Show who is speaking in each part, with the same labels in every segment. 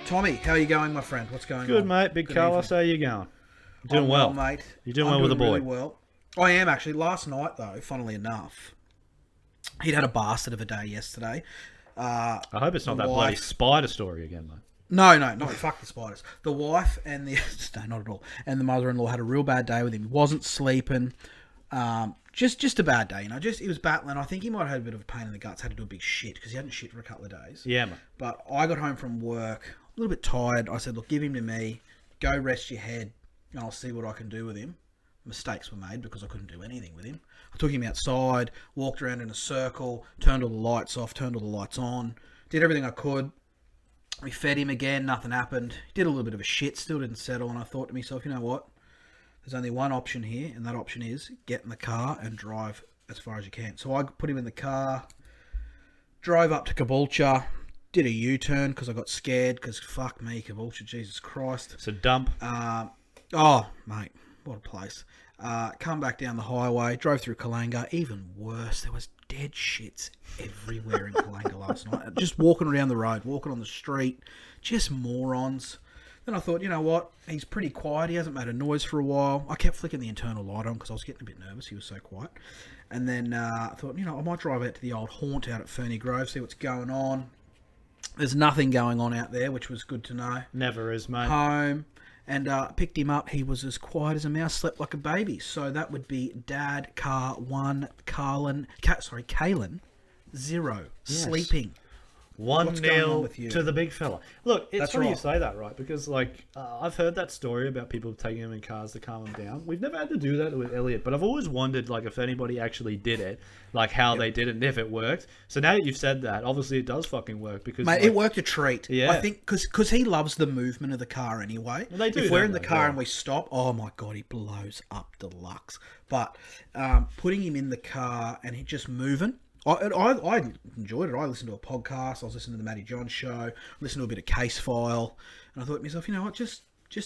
Speaker 1: Tommy, how are you going, my friend? What's going on?
Speaker 2: Good, mate. Big Carlos, how you going? You're doing well,
Speaker 1: mate.
Speaker 2: You're doing well with the boy.
Speaker 1: Really well. I am, actually. Last night, though, funnily enough, he'd had a bastard of a day yesterday.
Speaker 2: I hope it's not that bloody spider story again, mate.
Speaker 1: No, fuck the spiders. The wife and the... No, not at all. And the mother-in-law had a real bad day with him. He wasn't sleeping. Just a bad day, you know. He was battling. I think he might have had a bit of a pain in the guts, had to do a big shit, because he hadn't shit for a couple of days.
Speaker 2: Yeah, mate.
Speaker 1: But I got home from work, a little bit tired. I said, look, give him to me. Go rest your head, and I'll see what I can do with him. Mistakes were made because I couldn't do anything with him. I took him outside, walked around in a circle, turned all the lights off, turned all the lights on, did everything I could. We fed him again, nothing happened. He did a little bit of a shit, still didn't settle, and I thought to myself, you know what? There's only one option here, and that option is get in the car and drive as far as you can. So I put him in the car, drove up to Caboolture, did a U-turn because I got scared, because fuck me, Caboolture, Jesus Christ.
Speaker 2: It's a dump.
Speaker 1: Oh, mate, what a place. Come back down the highway, drove through Kalanga, even worse, there was dead shits everywhere in Kalanga last night. Just walking around the road, walking on the street, just morons. Then I thought, you know what, he's pretty quiet, he hasn't made a noise for a while. I kept flicking the internal light on because I was getting a bit nervous, he was so quiet. And then I thought, you know, I might drive out to the old haunt out at Ferny Grove, see what's going on. There's nothing going on out there, which was good to know.
Speaker 2: Never is, mate.
Speaker 1: Home. And picked him up. He was as quiet as a mouse, slept like a baby. So that would be Dad, Car 1, Kalen 0, yes. Sleeping.
Speaker 2: 1-0 to the big fella. Look, it's funny
Speaker 1: right.
Speaker 2: you say that, right? Because, like, I've heard that story about people taking him in cars to calm him down. We've never had to do that with Elliot, but I've always wondered, like, if anybody actually did it, like, how they did it and if it worked. So now that you've said that, obviously it does fucking work. Because,
Speaker 1: mate,
Speaker 2: like,
Speaker 1: it worked a treat.
Speaker 2: Yeah.
Speaker 1: I think because he loves the movement of the car anyway.
Speaker 2: Well, they do,
Speaker 1: if we're in the
Speaker 2: they?
Speaker 1: car
Speaker 2: Yeah.
Speaker 1: and we stop, oh my God, he blows up deluxe. But putting him in the car and he just moving, I enjoyed it. I listened to a podcast. I was listening to the Matty John show. Listened to a bit of Case File, and I thought to myself, you know what, just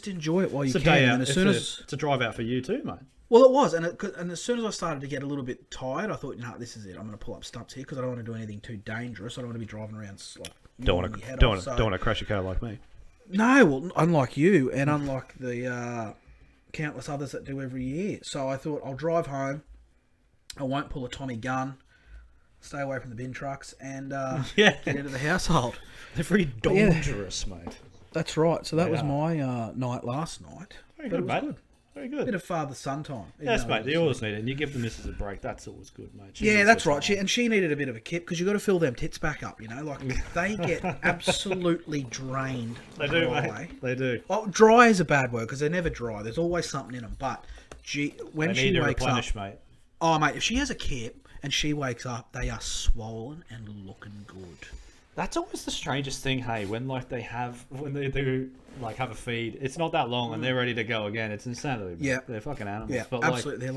Speaker 1: enjoy it while you
Speaker 2: it's
Speaker 1: can.
Speaker 2: a day out.
Speaker 1: And as soon as
Speaker 2: it's a drive out for you too, mate.
Speaker 1: well, it was, and as soon as I started to get a little bit tired, I thought, you know, this is it. I'm going to pull up stumps here because I don't want to do anything too dangerous. I don't want to be driving around like
Speaker 2: Don't want to crash a car like me.
Speaker 1: No, well, unlike you and unlike the countless others that do every year. So I thought I'll drive home. I won't pull a Tommy gun. Stay away from the bin trucks and get into the household.
Speaker 2: They're very dangerous, mate.
Speaker 1: That's right. So that was my night last night.
Speaker 2: Very good, mate.
Speaker 1: Good.
Speaker 2: Very good.
Speaker 1: Bit of father-son time.
Speaker 2: Yes, mate. You always need it. And you give the missus a break. That's always good, mate.
Speaker 1: Yeah, that's right. She needed a bit of a kip because you got to fill them tits back up, you know. Like, they get absolutely drained.
Speaker 2: They do, mate. They do.
Speaker 1: Well, dry is a bad word because they're never dry. There's always something in them. But when she wakes up...
Speaker 2: mate.
Speaker 1: Oh, mate, if she has a kip and she wakes up, they are swollen and looking good.
Speaker 2: That's always the strangest thing, hey, when they do like have a feed, it's not that long and they're ready to go again. It's insanity.
Speaker 1: Yeah.
Speaker 2: They're fucking animals.
Speaker 1: Yeah,
Speaker 2: but
Speaker 1: absolutely.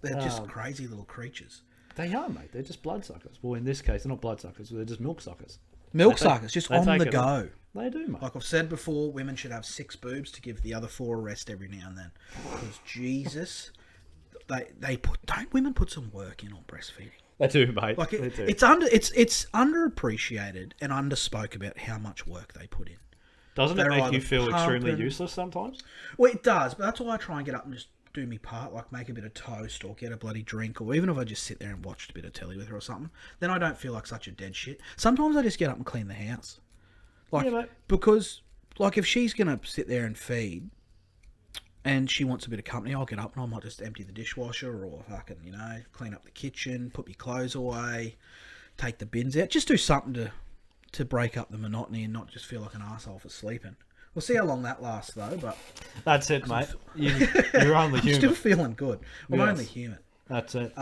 Speaker 1: They're just crazy little creatures.
Speaker 2: They are, mate. They're just bloodsuckers. Well, in this case, they're not bloodsuckers. They're just milk suckers.
Speaker 1: Milk suckers, just on the go.
Speaker 2: They do, mate.
Speaker 1: Like I've said before, women should have 6 boobs to give the other 4 a rest every now and then. Because Jesus, don't women put some work in on breastfeeding?
Speaker 2: They do, mate.
Speaker 1: Like
Speaker 2: they do.
Speaker 1: It's underappreciated and underspoke about how much work they put in.
Speaker 2: Doesn't it make you feel extremely useless sometimes?
Speaker 1: Well, it does, but that's why I try and get up and just do me part, like make a bit of toast or get a bloody drink, or even if I just sit there and watch a bit of telly with her or something, then I don't feel like such a dead shit. Sometimes I just get up and clean the house. Like,
Speaker 2: yeah, mate.
Speaker 1: Because, like, if she's going to sit there and feed and she wants a bit of company, I'll get up and I might just empty the dishwasher or fucking, you know, clean up the kitchen, put my clothes away, take the bins out, just do something to break up the monotony and not just feel like an arsehole for sleeping. We'll see how long that lasts, though. But
Speaker 2: that's it, mate. You're only human.
Speaker 1: I'm still feeling good. I'm only human.
Speaker 2: That's it.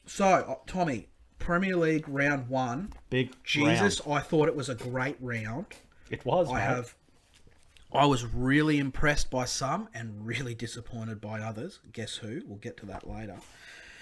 Speaker 1: So, Tommy, Premier League round 1.
Speaker 2: Big
Speaker 1: Jesus,
Speaker 2: round.
Speaker 1: I thought it was a great round.
Speaker 2: It was, mate.
Speaker 1: I was really impressed by some and really disappointed by others. Guess who? We'll get to that later.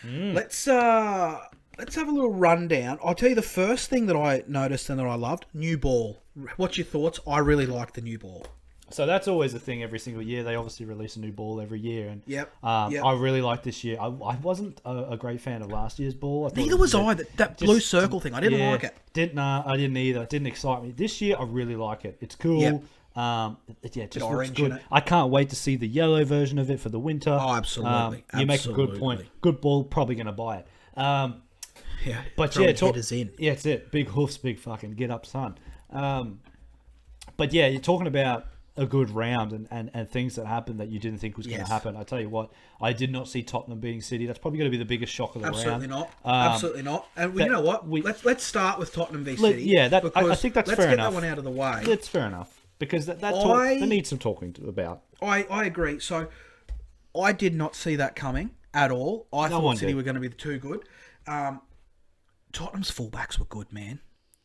Speaker 1: Let's have a little rundown. I'll tell you the first thing that I noticed and that I loved, new ball. What's your thoughts? I really like the new ball.
Speaker 2: So that's always a thing every single year. They obviously release a new ball every year. And
Speaker 1: Yep.
Speaker 2: I really like this year. I wasn't a great fan of last year's ball.
Speaker 1: Neither was I. That blue circle thing. I didn't like it.
Speaker 2: I didn't either. It didn't excite me. This year, I really like it. It's cool.
Speaker 1: Yep.
Speaker 2: Yeah, just looks
Speaker 1: orange in
Speaker 2: good.
Speaker 1: it.
Speaker 2: I can't wait to see the yellow version of it for the winter.
Speaker 1: Oh, absolutely.
Speaker 2: You make a good point.
Speaker 1: Absolutely.
Speaker 2: Good ball, probably going to buy it.
Speaker 1: Yeah,
Speaker 2: But
Speaker 1: throwing
Speaker 2: yeah,
Speaker 1: headers in.
Speaker 2: yeah, it's it. Big hoofs, big fucking get up, son. But yeah, you're talking about a good round and things that happened that you didn't think was going to happen. I tell you what, I did not see Tottenham beating City. That's probably going to be the biggest shock of the
Speaker 1: Absolutely
Speaker 2: round.
Speaker 1: not. Absolutely not. And you know what? Let's start with Tottenham v City.
Speaker 2: Yeah, I think that's fair enough.
Speaker 1: Let's get that one out of the way.
Speaker 2: It's fair enough because that needs some talking about.
Speaker 1: I agree. So I did not see that coming at all. I thought City were going to be too good. Tottenham's fullbacks were good, man.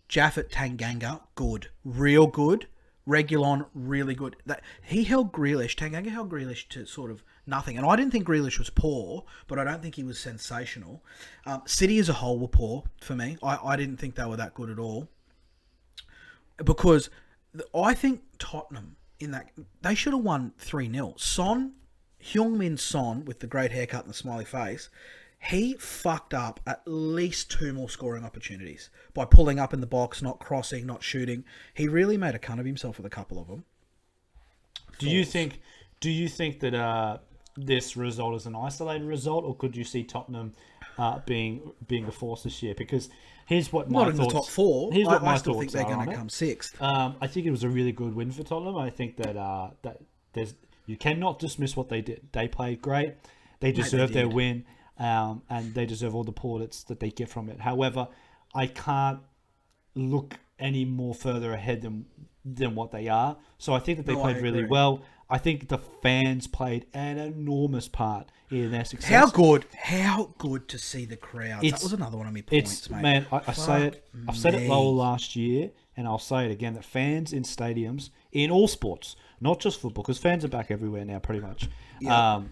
Speaker 1: Jaffet, Tanganga, good. Real good. Reguilon, really good. He held Grealish. Tanganga held Grealish to sort of nothing. And I didn't think Grealish was poor, but I don't think he was sensational. City as a whole were poor for me. I didn't think they were that good at all. Because I think Tottenham, they should have won 3-0. Heung-min Son, with the great haircut and the smiley face, he fucked up at least 2 more scoring opportunities by pulling up in the box, not crossing, not shooting. He really made a cunt of himself with a couple of them.
Speaker 2: Do you think that this result is an isolated result, or could you see Tottenham being a force this year? Because here's what my
Speaker 1: not in
Speaker 2: thoughts,
Speaker 1: the top 4.
Speaker 2: Here's what
Speaker 1: I
Speaker 2: my
Speaker 1: still
Speaker 2: thoughts
Speaker 1: think they're
Speaker 2: are
Speaker 1: going to
Speaker 2: on
Speaker 1: come 6th.
Speaker 2: I think it was a really good win for Tottenham. I think that you cannot dismiss what they did. They played great. They deserve their win. And they deserve all the plaudits that they get from it. However, I can't look any more further ahead than what they are. So I think that they played really well. I think the fans played an enormous part in their success.
Speaker 1: How good to see the crowd. That was another one of my points, mate.
Speaker 2: Man, I say it. I've said it all last year, and I'll say it again, that fans in stadiums, in all sports, not just football, because fans are back everywhere now, pretty much. Yeah.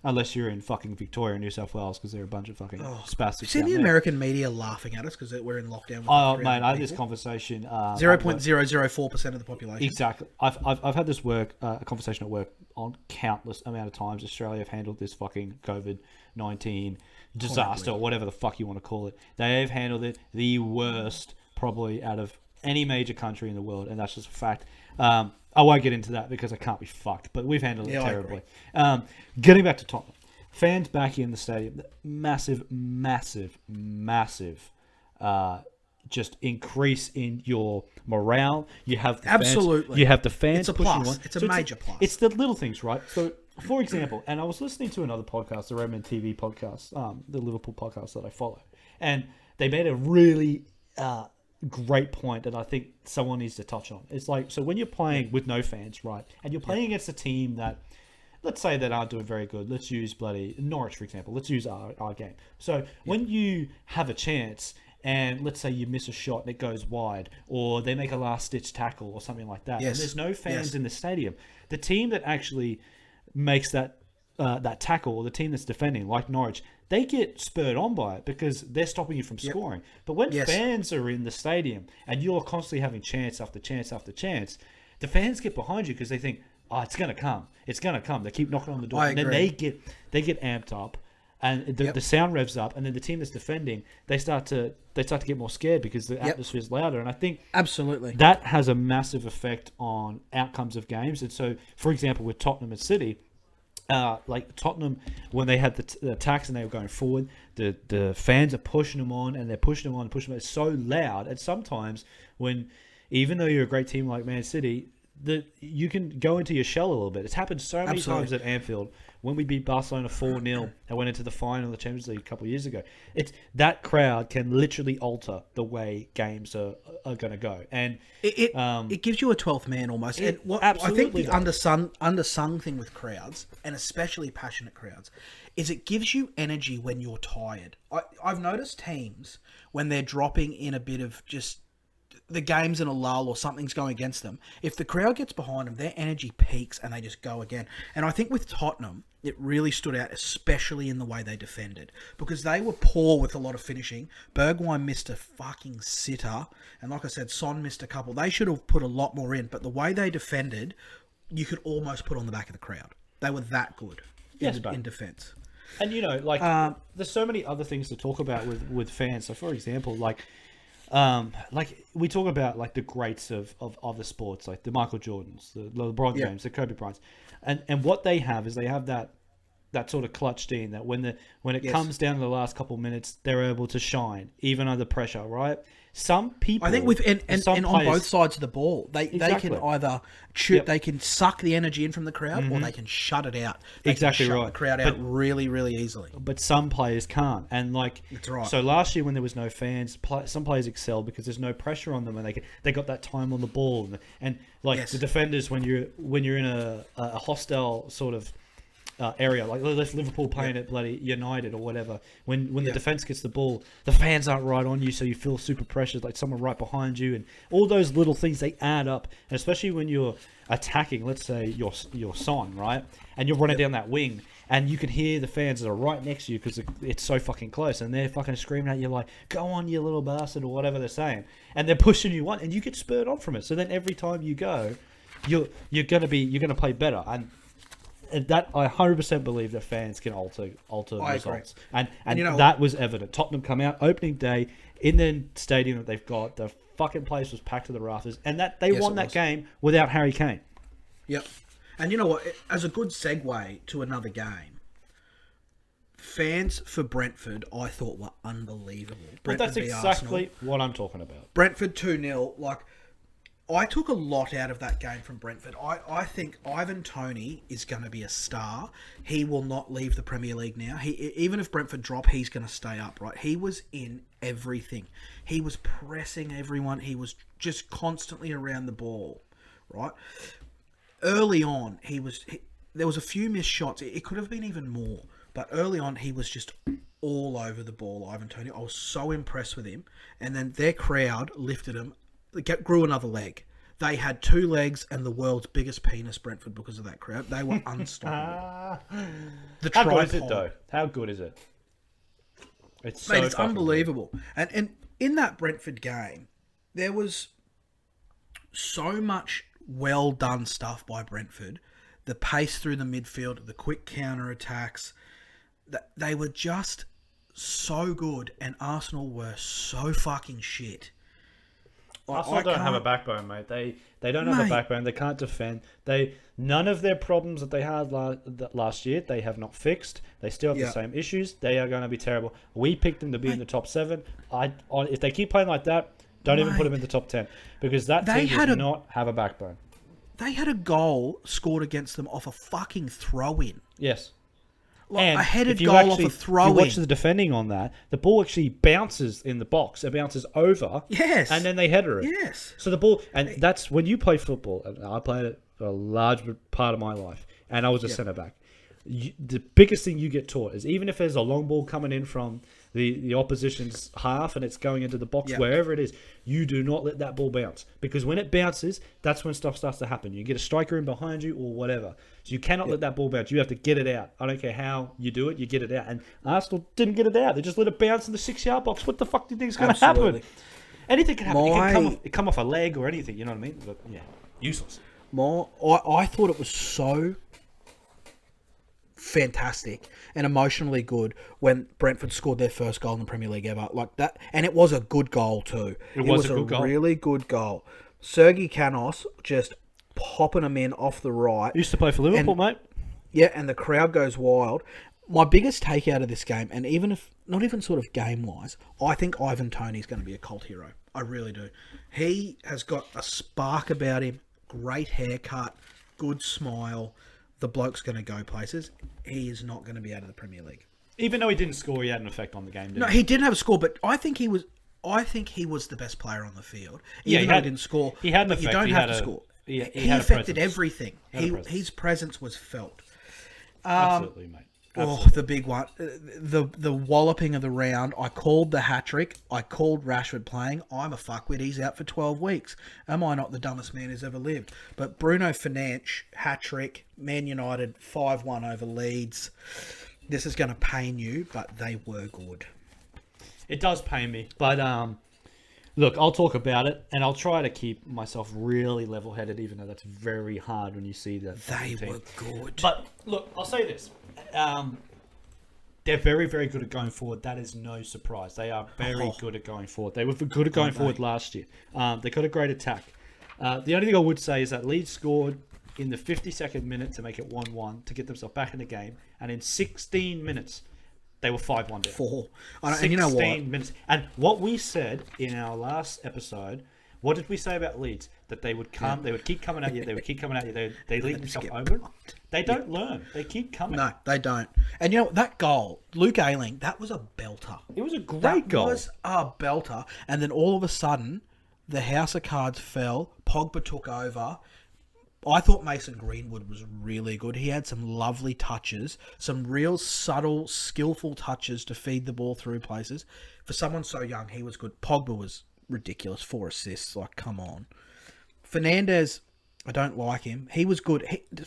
Speaker 2: Unless you're in fucking Victoria, New South Wales, because they're a bunch of fucking spastics.
Speaker 1: See the American media laughing at us because we're in lockdown. With
Speaker 2: mate, I had this conversation.
Speaker 1: 0.004% of the population.
Speaker 2: Exactly. I've had this a conversation at work on countless amount of times. Australia have handled this fucking COVID-19 disaster, or whatever the fuck you want to call it. They have handled it the worst, probably out of any major country in the world, and that's just a fact. I won't get into that because I can't be fucked, but we've handled it terribly. Getting back to Tottenham. Fans back in the stadium, massive just increase in your morale. You have the
Speaker 1: Absolutely.
Speaker 2: Fans, you have the fans.
Speaker 1: It's a plus. It's a major plus.
Speaker 2: It's the little things, right? So, for example, and I was listening to another podcast, the Redman TV podcast, the Liverpool podcast that I follow, and they made a really great point that I think someone needs to touch on. It's like, so when you're playing with no fans, right, and you're playing against a team that, let's say, that aren't doing very good. Let's use bloody Norwich, for example. Let's use our game. So when you have a chance and let's say you miss a shot and it goes wide, or they make a last-ditch tackle or something like that, and there's no fans in the stadium, the team that actually makes that tackle, or the team that's defending, like Norwich, they get spurred on by it because they're stopping you from scoring. But when fans are in the stadium and you're constantly having chance after chance after chance, the fans get behind you because they think, oh, it's going to come. It's going to come. They keep knocking on the door. And then they get amped up, and the sound revs up, and then the team that's defending, they start to get more scared because the atmosphere is louder. And I think
Speaker 1: absolutely
Speaker 2: that has a massive effect on outcomes of games. And so, for example, with Tottenham and City, like Tottenham, when they had the attacks and they were going forward, the fans are pushing them on, and they're pushing them on and pushing them on. It's so loud, and sometimes when, even though you're a great team like Man City, you can go into your shell a little bit. It's happened so many times at Anfield. When we beat Barcelona 4-0 and went into the final of the Champions League a couple of years ago, that crowd can literally alter the way games are going to go, and
Speaker 1: it gives you a 12th man almost. And what I think the undersung thing with crowds, and especially passionate crowds, is it gives you energy when you're tired. I've noticed teams when they're dropping in a bit of just the game's in a lull or something's going against them, if the crowd gets behind them, their energy peaks and they just go again. And I think with Tottenham, it really stood out, especially in the way they defended, because they were poor with a lot of finishing. Bergwijn missed a fucking sitter, and like I said, Son missed a couple. They should have put a lot more in, but the way they defended, you could almost put on the back of the crowd. They were that good in defence.
Speaker 2: And, like, there's so many other things to talk about with fans. So, for example, like, Like we talk about like the greats of the sports, like the Michael Jordans, the LeBron
Speaker 1: Yeah.
Speaker 2: James, the Kobe Bryants, and what they have is they have that sort of clutch gene that when it
Speaker 1: Yes.
Speaker 2: comes down to the last couple minutes, they're able to shine even under pressure, right? Some people,
Speaker 1: I think with and
Speaker 2: some
Speaker 1: on
Speaker 2: players-
Speaker 1: both sides of the ball, they
Speaker 2: Exactly.
Speaker 1: can either
Speaker 2: Yep.
Speaker 1: they can suck the energy in from the crowd, or they can shut it out. They
Speaker 2: Exactly
Speaker 1: can shut
Speaker 2: right.
Speaker 1: the crowd
Speaker 2: But-
Speaker 1: out really, really easily.
Speaker 2: but some players can't, and like
Speaker 1: That's right.
Speaker 2: so last year when there was no fans, some players excelled because there's no pressure on them, and they got that time on the ball, and like
Speaker 1: Yes.
Speaker 2: the defenders when you're in a hostile sort of area, like let's Liverpool playing at bloody United or whatever, when the defense gets the ball, the fans aren't right on you, so you feel super pressured, like someone right behind you, and all those little things, they add up, and especially when you're attacking, let's say your son, right, and you're running down that wing, and you can hear the fans that are right next to you because it's so fucking close, and they're fucking screaming at you like, go on, you little bastard, or whatever they're saying, and they're pushing you on, and you get spurred on from it. So then every time you go, you're gonna play better, and that I 100% believe that fans can alter
Speaker 1: I
Speaker 2: results,
Speaker 1: agree.
Speaker 2: and
Speaker 1: you know,
Speaker 2: that was evident. Tottenham come out opening day in the stadium that they've got, the fucking place was packed to the rafters, and that they
Speaker 1: Yes,
Speaker 2: won
Speaker 1: it
Speaker 2: that
Speaker 1: was.
Speaker 2: game without Harry Kane.
Speaker 1: Yep. And you know what? As a good segue to another game, fans for Brentford, I thought were unbelievable.
Speaker 2: But that's
Speaker 1: Brentford v
Speaker 2: exactly
Speaker 1: Arsenal.
Speaker 2: what I'm talking about.
Speaker 1: Brentford 2-0. Like, I took a lot out of that game from Brentford. I think Ivan Toney is going to be a star. He will not leave the Premier League now. Even if Brentford drop, he's going to stay up, right? He was in everything. He was pressing everyone. He was just constantly around the ball, right? Early on, there was a few missed shots. It could have been even more. But early on, he was just all over the ball, Ivan Toney. I was so impressed with him. And then their crowd lifted him. Grew another leg. They had 2 legs and the world's biggest penis, Brentford, because of that crowd. They were unstoppable. The
Speaker 2: How
Speaker 1: tripod,
Speaker 2: good is it though? How good is it? It's so
Speaker 1: mate, it's
Speaker 2: fucking
Speaker 1: unbelievable. And in that Brentford game, there was so much well done stuff by Brentford. The pace through the midfield, the quick counter attacks. They were just so good, and Arsenal were so fucking shit.
Speaker 2: Arsenal don't have a backbone, mate. They don't have a
Speaker 1: Mate.
Speaker 2: backbone. They can't defend. None of their problems that they had last year, they have not fixed. They still have
Speaker 1: Yeah.
Speaker 2: the same issues. They are going to be terrible. We picked them to be in the top 7. If they keep playing like that, don't even put them in the top 10 because that
Speaker 1: They
Speaker 2: team does not have a backbone.
Speaker 1: They had a goal scored against them off a fucking throw-in.
Speaker 2: Yes.
Speaker 1: Like, a headed
Speaker 2: if you
Speaker 1: goal off
Speaker 2: actually-
Speaker 1: a
Speaker 2: If you
Speaker 1: throw-in.
Speaker 2: watch the defending on that, the ball actually bounces in the box. It bounces over.
Speaker 1: Yes.
Speaker 2: And then they header it.
Speaker 1: Yes.
Speaker 2: So the ball, and that's when you play football. And I played it for a large part of my life, and I was a centre back. The biggest thing you get taught is even if there's a long ball coming in from the opposition's half and it's going into the box,
Speaker 1: Yeah.
Speaker 2: wherever it is, you do not let that ball bounce because when it bounces, that's when stuff starts to happen. You get a striker in behind you or whatever, so you cannot let that ball bounce. You have to get it out. I don't care how you do it, you get it out. And Arsenal didn't get it out. They just let it bounce in the 6-yard box. What the fuck do you think is going to happen?
Speaker 1: Absolutely.
Speaker 2: Anything can happen.
Speaker 1: My-
Speaker 2: It can come off a leg or anything. You know what I mean? But yeah, useless.
Speaker 1: I thought it was so fantastic and emotionally good when Brentford scored their first goal in the Premier League ever, like that, and it was a good goal too. It
Speaker 2: was a good goal.
Speaker 1: really good goal. Sergi Canos just popping them in off the right.
Speaker 2: Used to play for Liverpool, mate.
Speaker 1: Yeah, and the crowd goes wild. My biggest take out of this game, and even if not even sort of game wise, I think Ivan Toney's going to be a cult hero. I really do. He has got a spark about him. Great haircut, good smile. The bloke's going to go places. He is not going to be out of the Premier League.
Speaker 2: Even though he didn't score, he had an effect on the game, didn't
Speaker 1: No,
Speaker 2: he?
Speaker 1: he didn't have a score, but I think he was the best player on the field.
Speaker 2: Yeah,
Speaker 1: Even though he didn't score.
Speaker 2: he had an
Speaker 1: but you
Speaker 2: effect.
Speaker 1: don't
Speaker 2: He
Speaker 1: have
Speaker 2: had
Speaker 1: to
Speaker 2: a-
Speaker 1: score.
Speaker 2: he
Speaker 1: He
Speaker 2: had a
Speaker 1: affected
Speaker 2: presence.
Speaker 1: everything.
Speaker 2: Had a presence.
Speaker 1: His presence was felt.
Speaker 2: Absolutely, mate.
Speaker 1: Oh, the big one. The walloping of the round. I called the hat-trick. I called Rashford playing. I'm a fuckwit. He's out for 12 weeks. Am I not the dumbest man who's ever lived? But Bruno Fernandes, hat-trick. Man United 5-1 over Leeds. This is going to pain you, but they were good.
Speaker 2: It does pain me, but look, I'll talk about it, and I'll try to keep myself really level-headed, even though that's very hard when you see that.
Speaker 1: They
Speaker 2: team.
Speaker 1: were good.
Speaker 2: But look, I'll say this: They're very, very good at going forward. That is no surprise. They are very good at going forward. They were good at going forward last year. They got a great attack. The only thing I would say is that Leeds scored in the 52nd minute to make it 1-1 to get themselves back in the game. And in 16 minutes, they were 5-1 down.
Speaker 1: 4.
Speaker 2: 16
Speaker 1: and you know what?
Speaker 2: minutes. And what we said in our last episode, what did we say about Leeds? That they would come, they would keep coming at you, they would keep coming at you, they lead themselves over. They don't learn. They keep coming.
Speaker 1: No, they don't. And you know, that goal, Luke Ayling, that was a belter.
Speaker 2: It was a great goal.
Speaker 1: It was a belter. And then all of a sudden, the house of cards fell. Pogba took over. I thought Mason Greenwood was really good. He had some lovely touches, some real subtle, skillful touches to feed the ball through places. For someone so young, he was good. Pogba was ridiculous. 4 assists. Like, come on. Fernandez, I don't like him. He was good.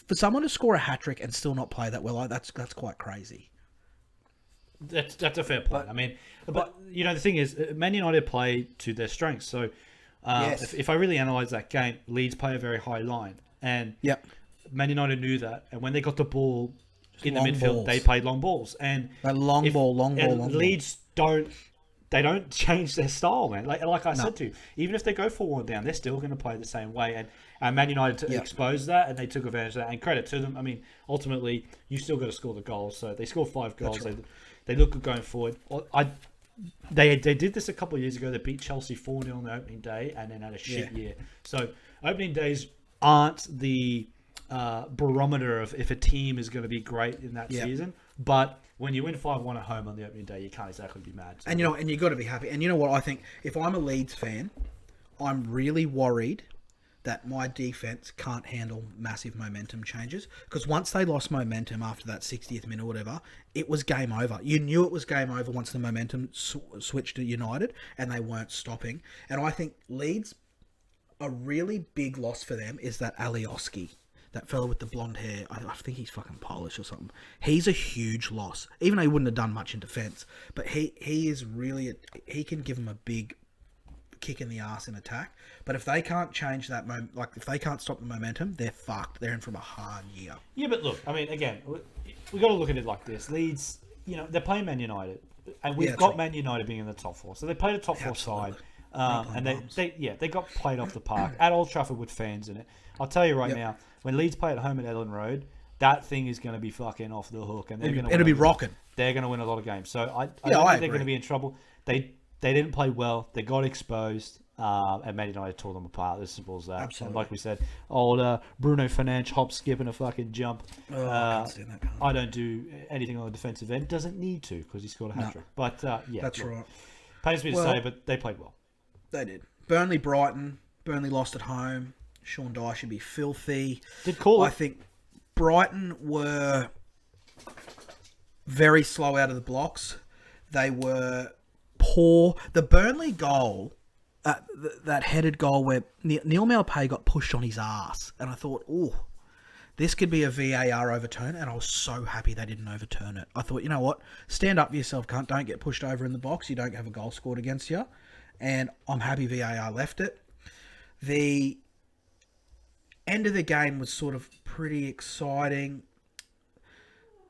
Speaker 1: For someone to score a hat-trick and still not play that well, that's quite crazy.
Speaker 2: That's a fair point. I mean, but you know, the thing is, Man United play to their strengths. So
Speaker 1: Yes.
Speaker 2: if I really analyse that game, Leeds play a very high line. And Man United knew that. And when they got the ball in the midfield,
Speaker 1: balls.
Speaker 2: they played long balls. And
Speaker 1: Long ball.
Speaker 2: Leeds don't change their style, man. Like I said to you, even if they go 4-1 down, they're still going to play the same way. And Man United exposed that, and they took advantage of that. And credit to them. I mean, ultimately, you still got to score the goals. So they scored 5 goals. Right. They look good going forward. They did this a couple of years ago. They beat Chelsea 4-0 on the opening day, and then had a shit year. So opening days aren't the barometer of if a team is going to be great in that season. But when you win 5-1 at home on the opening day, you can't exactly be mad. So.
Speaker 1: And you know, and you got to be happy. And you know what? I think if I'm a Leeds fan, I'm really worried that my defense can't handle massive momentum changes, because once they lost momentum after that 60th minute or whatever, it was game over. You knew it was game over once the momentum switched to United, and they weren't stopping. And I think Leeds, a really big loss for them is that Alioski. That fellow with the blonde hair, I think he's fucking Polish or something. He's a huge loss. Even though he wouldn't have done much in defence, but he is really, he can give them a big kick in the ass in attack. But if they can't change that, if they can't stop the momentum, they're fucked. They're in for a hard year.
Speaker 2: Yeah, but look, I mean, again, we got to look at it like this. Leeds, you know, they're playing Man United, and we've got Man United being in the top 4, so they played a top 4 side. And they got played off the park at Old Trafford with fans in it. I'll tell you right now, when Leeds play at home at Ellen Road, that thing is going to be fucking off the hook, and it'll be rocking. They're going to win a lot of games, so I don't think they're going to be in trouble. They didn't play well. They got exposed, and Man United tore them apart. As simple as that.
Speaker 1: Absolutely.
Speaker 2: And like we said, old Bruno Fernandes hop, skip, and a fucking jump. I don't do anything on the defensive end. Doesn't need to, because he scored a hat trick. But
Speaker 1: that's right.
Speaker 2: Pains me to say, but they played well.
Speaker 1: They did. Brighton. Burnley lost at home. Sean Dye should be filthy.
Speaker 2: Did call it.
Speaker 1: I think Brighton were very slow out of the blocks. They were poor. The Burnley goal, that headed goal where Neil Maupay got pushed on his ass, and I thought, oh, this could be a VAR overturn, and I was so happy they didn't overturn it. I thought, you know what? Stand up for yourself, cunt. Don't get pushed over in the box. You don't have a goal scored against you. And I'm happy VAR left it. The end of the game was sort of pretty exciting.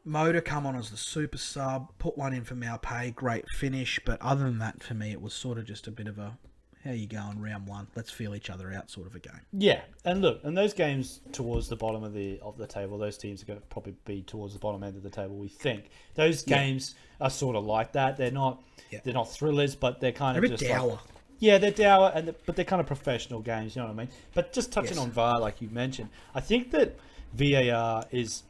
Speaker 1: Moda come on as the super sub, put one in for Maupay, great finish. But other than that, for me, it was sort of just a bit of a, how you going, round 1? Let's feel each other out sort of a game.
Speaker 2: Yeah, and look, and those games towards the bottom of the table, those teams are going to probably be towards the bottom end of the table. We think those games are sort of like that. They're not thrillers, but they're kind of
Speaker 1: a bit
Speaker 2: just
Speaker 1: dour.
Speaker 2: Like, yeah, they're dour, but they're kind of professional games. You know what I mean? But just touching on VAR, like you mentioned, I think that VAR is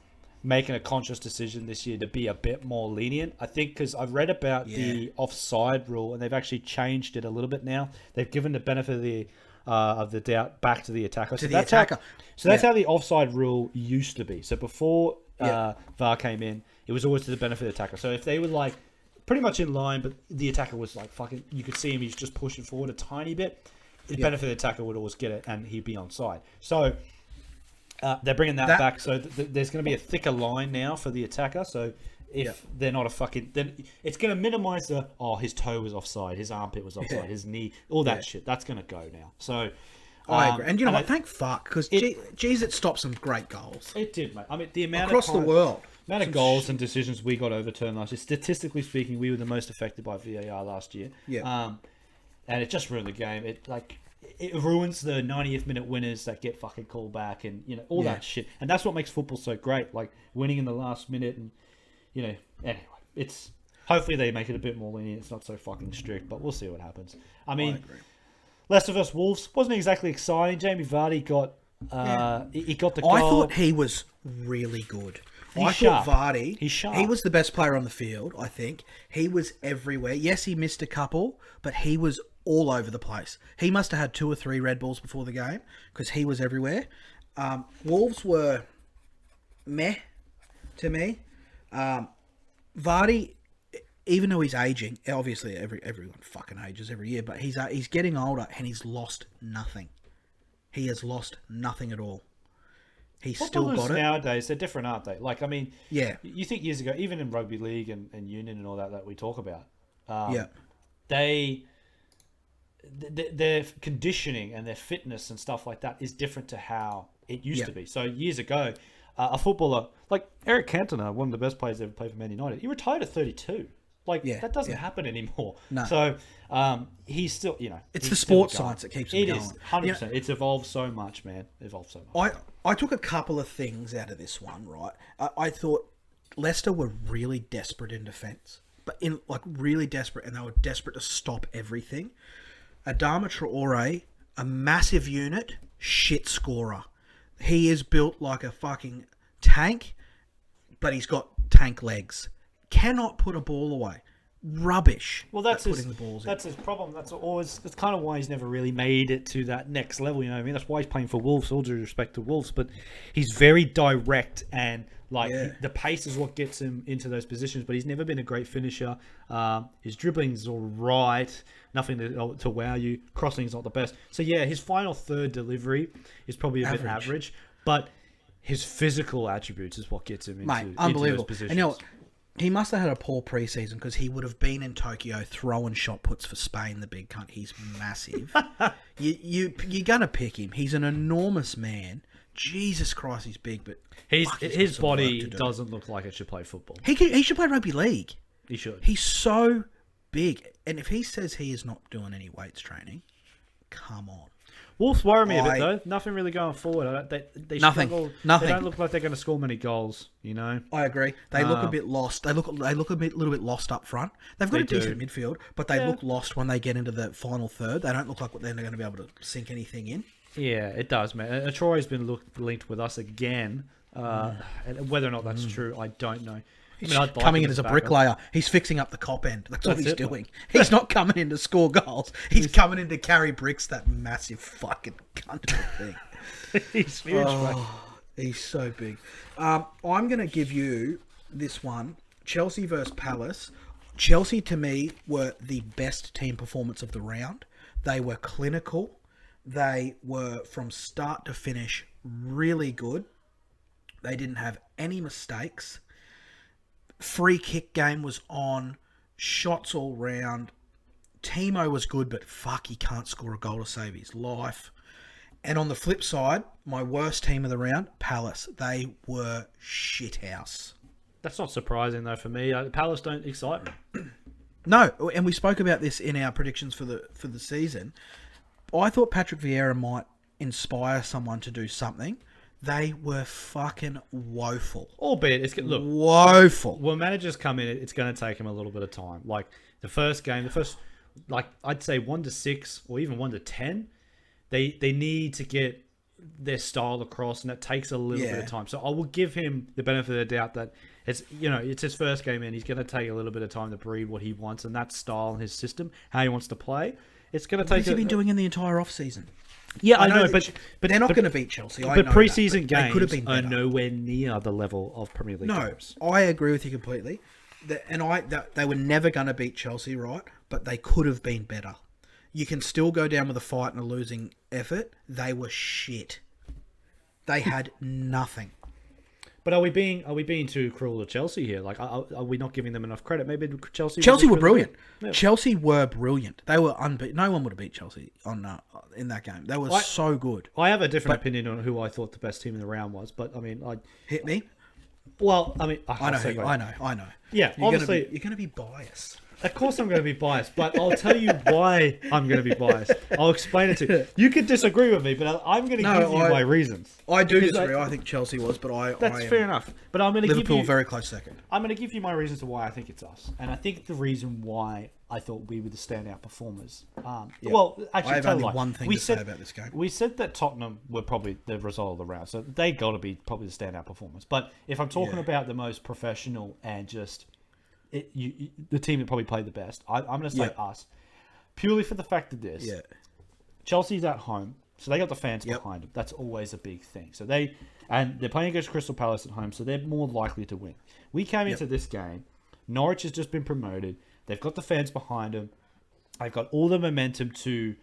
Speaker 2: making a conscious decision this year to be a bit more lenient. I think because I've read about the offside rule, and they've actually changed it a little bit now. They've given the benefit of the doubt back to the attacker. That's how the offside rule used to be. So before VAR came in, it was always to the benefit of the attacker. So if they were like pretty much in line, but the attacker was like fucking, you could see him, he's just pushing forward a tiny bit, the benefit of the attacker would always get it, and he'd be onside. So they're bringing that back. So there's going to be a thicker line now for the attacker. So if they're not a fucking, then it's going to minimize his toe was offside, his armpit was offside, his knee, all that shit. That's going to go now. So
Speaker 1: I agree. And you know what? Thank fuck, because geez, it stopped some great goals.
Speaker 2: It did, mate. I mean, the amount
Speaker 1: across
Speaker 2: of time,
Speaker 1: the world.
Speaker 2: amount of goals and decisions we got overturned last year. Statistically speaking, we were the most affected by VAR last year.
Speaker 1: Yeah.
Speaker 2: And it just ruined the game. It ruins the 90th minute winners that get fucking called back, and all that shit. And that's what makes football so great, like winning in the last minute. And anyway, it's hopefully they make it a bit more lenient. It's not so fucking strict, but we'll see what happens. I mean,
Speaker 1: I agree.
Speaker 2: Leicester vs Wolves wasn't exactly exciting. Jamie Vardy got he got the goal.
Speaker 1: I thought he was really good.
Speaker 2: He's
Speaker 1: I
Speaker 2: sharp.
Speaker 1: thought Vardy,
Speaker 2: He's sharp.
Speaker 1: he was the best player on the field, I think. He was everywhere. Yes, he missed a couple, but he was all over the place. He must have had 2 or 3 red balls before the game because he was everywhere. Wolves were meh to me. Vardy, even though he's aging, obviously everyone fucking ages every year, but he's getting older and he's lost nothing. He has lost nothing at all. He's still got it.
Speaker 2: Nowadays, they're different, aren't they? Like, I mean,
Speaker 1: Yeah.
Speaker 2: You think years ago, even in rugby league and union and all that we talk about,
Speaker 1: Yeah.
Speaker 2: their conditioning and their fitness and stuff like that is different to how it used to be. So years ago, a footballer like Eric Cantona, one of the best players ever played for Man United, he retired at 32. Like, that doesn't happen anymore.
Speaker 1: No.
Speaker 2: So he's still,
Speaker 1: It's the sports science that keeps him going.
Speaker 2: It is, 100%. It's evolved so much, man. Evolved so much.
Speaker 1: I took a couple of things out of this one, right? I thought Leicester were really desperate in defence, but really desperate, and they were desperate to stop everything. Adama Traore, a massive unit, shit scorer. He is built like a fucking tank, but he's got tank legs. Cannot put a ball away. Rubbish.
Speaker 2: Well, that's
Speaker 1: putting the balls
Speaker 2: that's his problem. That's kind of why he's never really made it to that next level. You know what I mean? That's why he's playing for Wolves. All due respect to Wolves, but he's very direct, and the pace is what gets him into those positions. But he's never been a great finisher. His dribbling's all right, nothing to wow you. Crossing's not the best. So yeah, his final third delivery is probably a bit average, but his physical attributes is what gets him into those positions.
Speaker 1: And he must have had a poor preseason because he would have been in Tokyo throwing shot puts for Spain, the big cunt. He's massive. You're going to pick him. He's an enormous man. Jesus Christ, he's big, but
Speaker 2: his body doesn't look like it should play football.
Speaker 1: He should play rugby league.
Speaker 2: He should.
Speaker 1: He's so big. And if he says he is not doing any weights training, come on.
Speaker 2: Wolves worry me a bit, though. Nothing really going forward. They
Speaker 1: Nothing.
Speaker 2: struggle.
Speaker 1: Nothing.
Speaker 2: They don't look like they're going to score many goals,
Speaker 1: I agree. They look a bit lost. They look a little bit lost up front. They've got a decent midfield, but they look lost when they get into the final third. They don't look like they're going to be able to sink anything in.
Speaker 2: Yeah, it does, man. And Troy's been linked with us again. And whether or not that's true, I don't know.
Speaker 1: He's coming in as a bricklayer. He's fixing up the cop end. That's what he's doing. He's not coming in to score goals. He's coming in to carry bricks, that massive fucking cunt of a thing.
Speaker 2: He's huge, mate.
Speaker 1: He's so big. I'm going to give you this one. Chelsea versus Palace. Chelsea, to me, were the best team performance of the round. They were clinical. They were, from start to finish, really good. They didn't have any mistakes. Free kick game was on. Shots all round. Timo was good, but fuck, he can't score a goal to save his life. And on the flip side, my worst team of the round, Palace. They were shithouse.
Speaker 2: That's not surprising, though, for me. Palace don't excite me.
Speaker 1: No, and we spoke about this in our predictions for the season. I thought Patrick Vieira might inspire someone to do something. They were fucking woeful.
Speaker 2: Albeit,
Speaker 1: woeful.
Speaker 2: When managers come in, it's going to take them a little bit of time. Like the first game, I'd say 1-6 or even 1-10, they need to get their style across, and it takes a little bit of time. So I will give him the benefit of the doubt that it's his first game in. He's going to take a little bit of time to breed what he wants, and that style and his system, how he wants to play. It's going to take.
Speaker 1: What's he been doing in the entire off season?
Speaker 2: Yeah, I know, but
Speaker 1: they're not going to beat Chelsea.
Speaker 2: But pre-season games
Speaker 1: could have been
Speaker 2: are nowhere near the level of Premier League games.
Speaker 1: No, I agree with you completely. They were never going to beat Chelsea, right? But they could have been better. You can still go down with a fight and a losing effort. They were shit. They had nothing.
Speaker 2: But are we being too cruel to Chelsea here? Like, are we not giving them enough credit? Maybe
Speaker 1: Chelsea were brilliant. Yeah. Chelsea were brilliant. They were unbeaten. No one would have beat Chelsea in that game. They were so good.
Speaker 2: I have a different opinion on who I thought the best team in the round was. But I mean,
Speaker 1: hit me.
Speaker 2: Well, I mean,
Speaker 1: I know. I know.
Speaker 2: Yeah, obviously,
Speaker 1: you're gonna be biased.
Speaker 2: of course, I'm going to be biased, but I'll tell you why I'm going to be biased. I'll explain it to you. You could disagree with me, but I'm going to give you my reasons.
Speaker 1: I do disagree. I think Chelsea was, but
Speaker 2: that's fair enough. But I'm going to
Speaker 1: Liverpool
Speaker 2: give you
Speaker 1: very close second.
Speaker 2: I'm going to give you my reasons to why I think it's us, and I think the reason why I thought we were the standout performers. Well, actually,
Speaker 1: I have only one thing to say about this game.
Speaker 2: We said that Tottenham were probably the result of the round, so they got to be probably the standout performers. But if I'm talking about the most professional and just the team that probably played the best, I'm going to say us, purely for the fact of this.
Speaker 1: Yeah.
Speaker 2: Chelsea's at home, so they got the fans behind them. That's always a big thing. So they're playing against Crystal Palace at home, so they're more likely to win. We came into this game. Norwich has just been promoted. They've got the fans behind them. They've got all the momentum to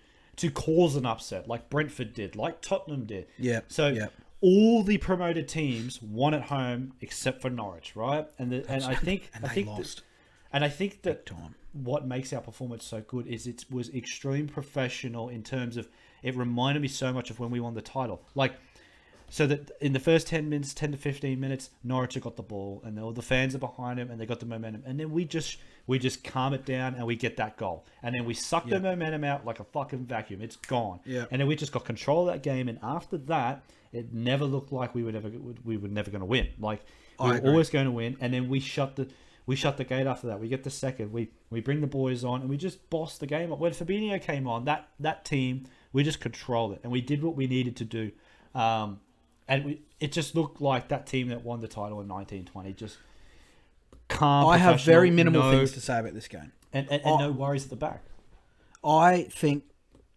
Speaker 2: cause an upset, like Brentford did, like Tottenham did.
Speaker 1: Yeah.
Speaker 2: So all the promoted teams won at home except for Norwich, right? And I think
Speaker 1: they lost.
Speaker 2: I think that
Speaker 1: time.
Speaker 2: What makes our performance so good is it was extreme professional in terms of it reminded me so much of when we won the title. Like, so that in the first 10 to 15 minutes, Norwich got the ball and all the fans are behind him and they got the momentum. And then we just calm it down and we get that goal. And then we suck the momentum out like a fucking vacuum. It's gone.
Speaker 1: Yeah.
Speaker 2: And then we just got control of that game. And after that, it never looked like we were never going to win. Like, we were always going to win. And then we shut the gate after that. We get the second. We bring the boys on and we just boss the game up. When Fabinho came on, that team, we just controlled it. And we did what we needed to do. And it just looked like that team that won the title in 1920. Just calm.
Speaker 1: I have very minimal things to say about this game.
Speaker 2: And no worries at the back.
Speaker 1: I think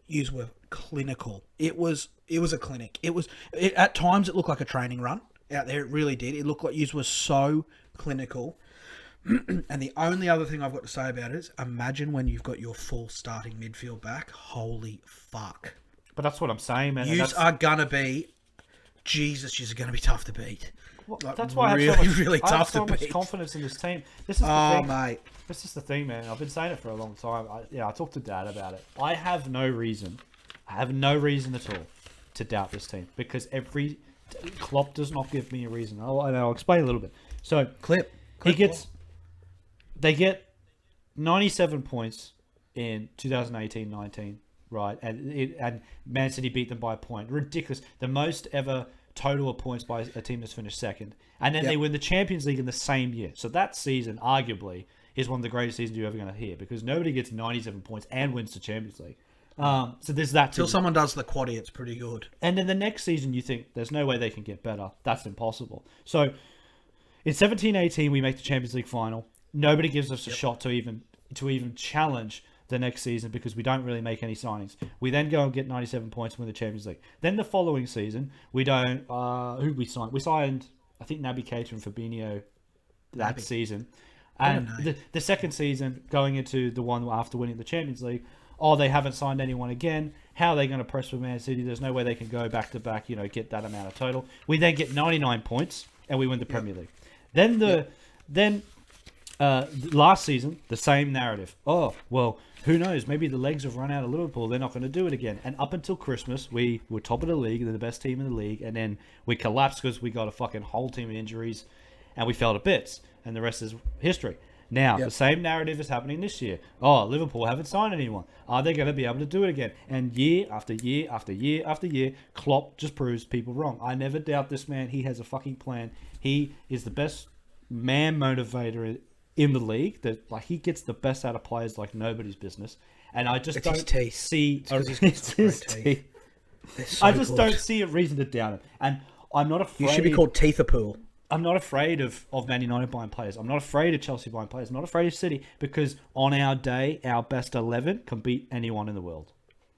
Speaker 1: yous were clinical. It was a clinic. At times it looked like a training run out there. It really did. It looked like yous were so clinical. And the only other thing I've got to say about it is imagine when you've got your full starting midfield back. Holy fuck.
Speaker 2: But that's what I'm saying, man.
Speaker 1: Yous are going to be... Jesus, you're going to be tough to beat.
Speaker 2: Well,
Speaker 1: like,
Speaker 2: that's why
Speaker 1: really,
Speaker 2: I have so much,
Speaker 1: really tough
Speaker 2: I have so
Speaker 1: to
Speaker 2: much
Speaker 1: beat.
Speaker 2: confidence in this team. This is the thing,
Speaker 1: mate.
Speaker 2: This is the thing, man. I've been saying it for a long time. I talked to Dad about it. I have no reason at all to doubt this team because Klopp does not give me a reason. I'll explain a little bit. So they get 97 points in 2018-19. Right, and Man City beat them by a point. Ridiculous. The most ever total of points by a team that's finished second. And then they win the Champions League in the same year. So that season, arguably, is one of the greatest seasons you're ever going to hear because nobody gets 97 points and wins the Champions League. So there's that.
Speaker 1: Till someone does the quaddie, it's pretty good.
Speaker 2: And then the next season, you think, there's no way they can get better. That's impossible. So in 17-18, we make the Champions League final. Nobody gives us a shot to even challenge the next season because we don't really make any signings. We then go and get 97 points and win the Champions League. Then the following season, we don't... who we signed? We signed, I think, Naby Keita and Fabinho that season. And the second season, going into the one after winning the Champions League, they haven't signed anyone again. How are they going to press for Man City? There's no way they can go back-to-back, get that amount of total. We then get 99 points and we win the Premier League. Then last season, the same narrative. Oh, well... Who knows? Maybe the legs have run out of Liverpool. They're not going to do it again. And up until Christmas, we were top of the league. They're the best team in the league. And then we collapsed because we got a fucking whole team of injuries. And we fell to bits. And the rest is history. Now, the same narrative is happening this year. Oh, Liverpool haven't signed anyone. Are they going to be able to do it again? And year after year after year after year, Klopp just proves people wrong. I never doubt this man. He has a fucking plan. He is the best man motivator in the league. That he gets the best out of players like nobody's business, and I just don't see don't see a reason to doubt it. And I'm not afraid.
Speaker 1: You should be called Teethapool.
Speaker 2: I'm not afraid of Man United buying players. I'm not afraid of Chelsea buying players. I'm not afraid of City because on our day, our best 11 can beat anyone in the world.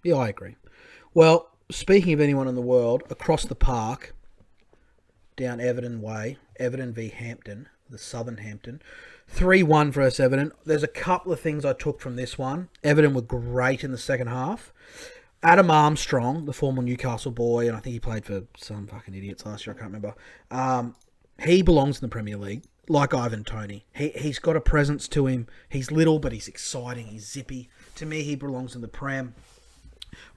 Speaker 1: Yeah, I agree. Well, speaking of anyone in the world, across the park, down Everton Way, Everton v Hampton, the Southern Hampton. 3-1 for us, Everton. There's a couple of things I took from this one. Everton were great in the second half. Adam Armstrong, the former Newcastle boy, and I think he played for some fucking idiots last year, I can't remember. He belongs in the Premier League, like Ivan Toney. He's got a presence to him. He's little, but he's exciting. He's zippy. To me, he belongs in the Prem.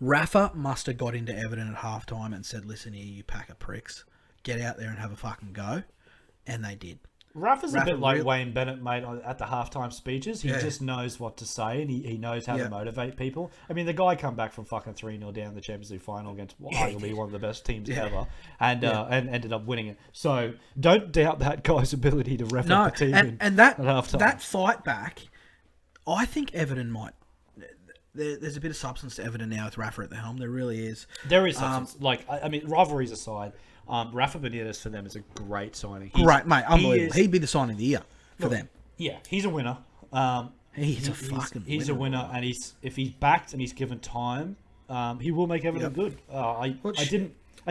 Speaker 1: Rafa must have got into Everton at halftime and said, listen here, you pack of pricks. Get out there and have a fucking go. and they did.
Speaker 2: Rafa's a bit like
Speaker 1: really-
Speaker 2: Wayne Bennett, mate, at the halftime speeches. He just knows what to say, and he knows how to motivate people. I mean, the guy come back from fucking 3-0 down in the Champions League final against arguably one of the best teams ever, and ended up winning it. So don't doubt that guy's ability to ref up the team.
Speaker 1: And that
Speaker 2: at halftime.
Speaker 1: that fight back, I think Everton might. There's a bit of substance to Everton now with Rafa at the helm. There really is.
Speaker 2: There is substance. I mean, rivalries aside, Rafa Benitez for them is a great signing.
Speaker 1: Great, mate. Unbelievable. He'd be the signing of the year for them.
Speaker 2: Yeah, he's a winner.
Speaker 1: He's a fucking
Speaker 2: He's
Speaker 1: winner.
Speaker 2: a winner, and if he's backed and he's given time, he will make Everton good. I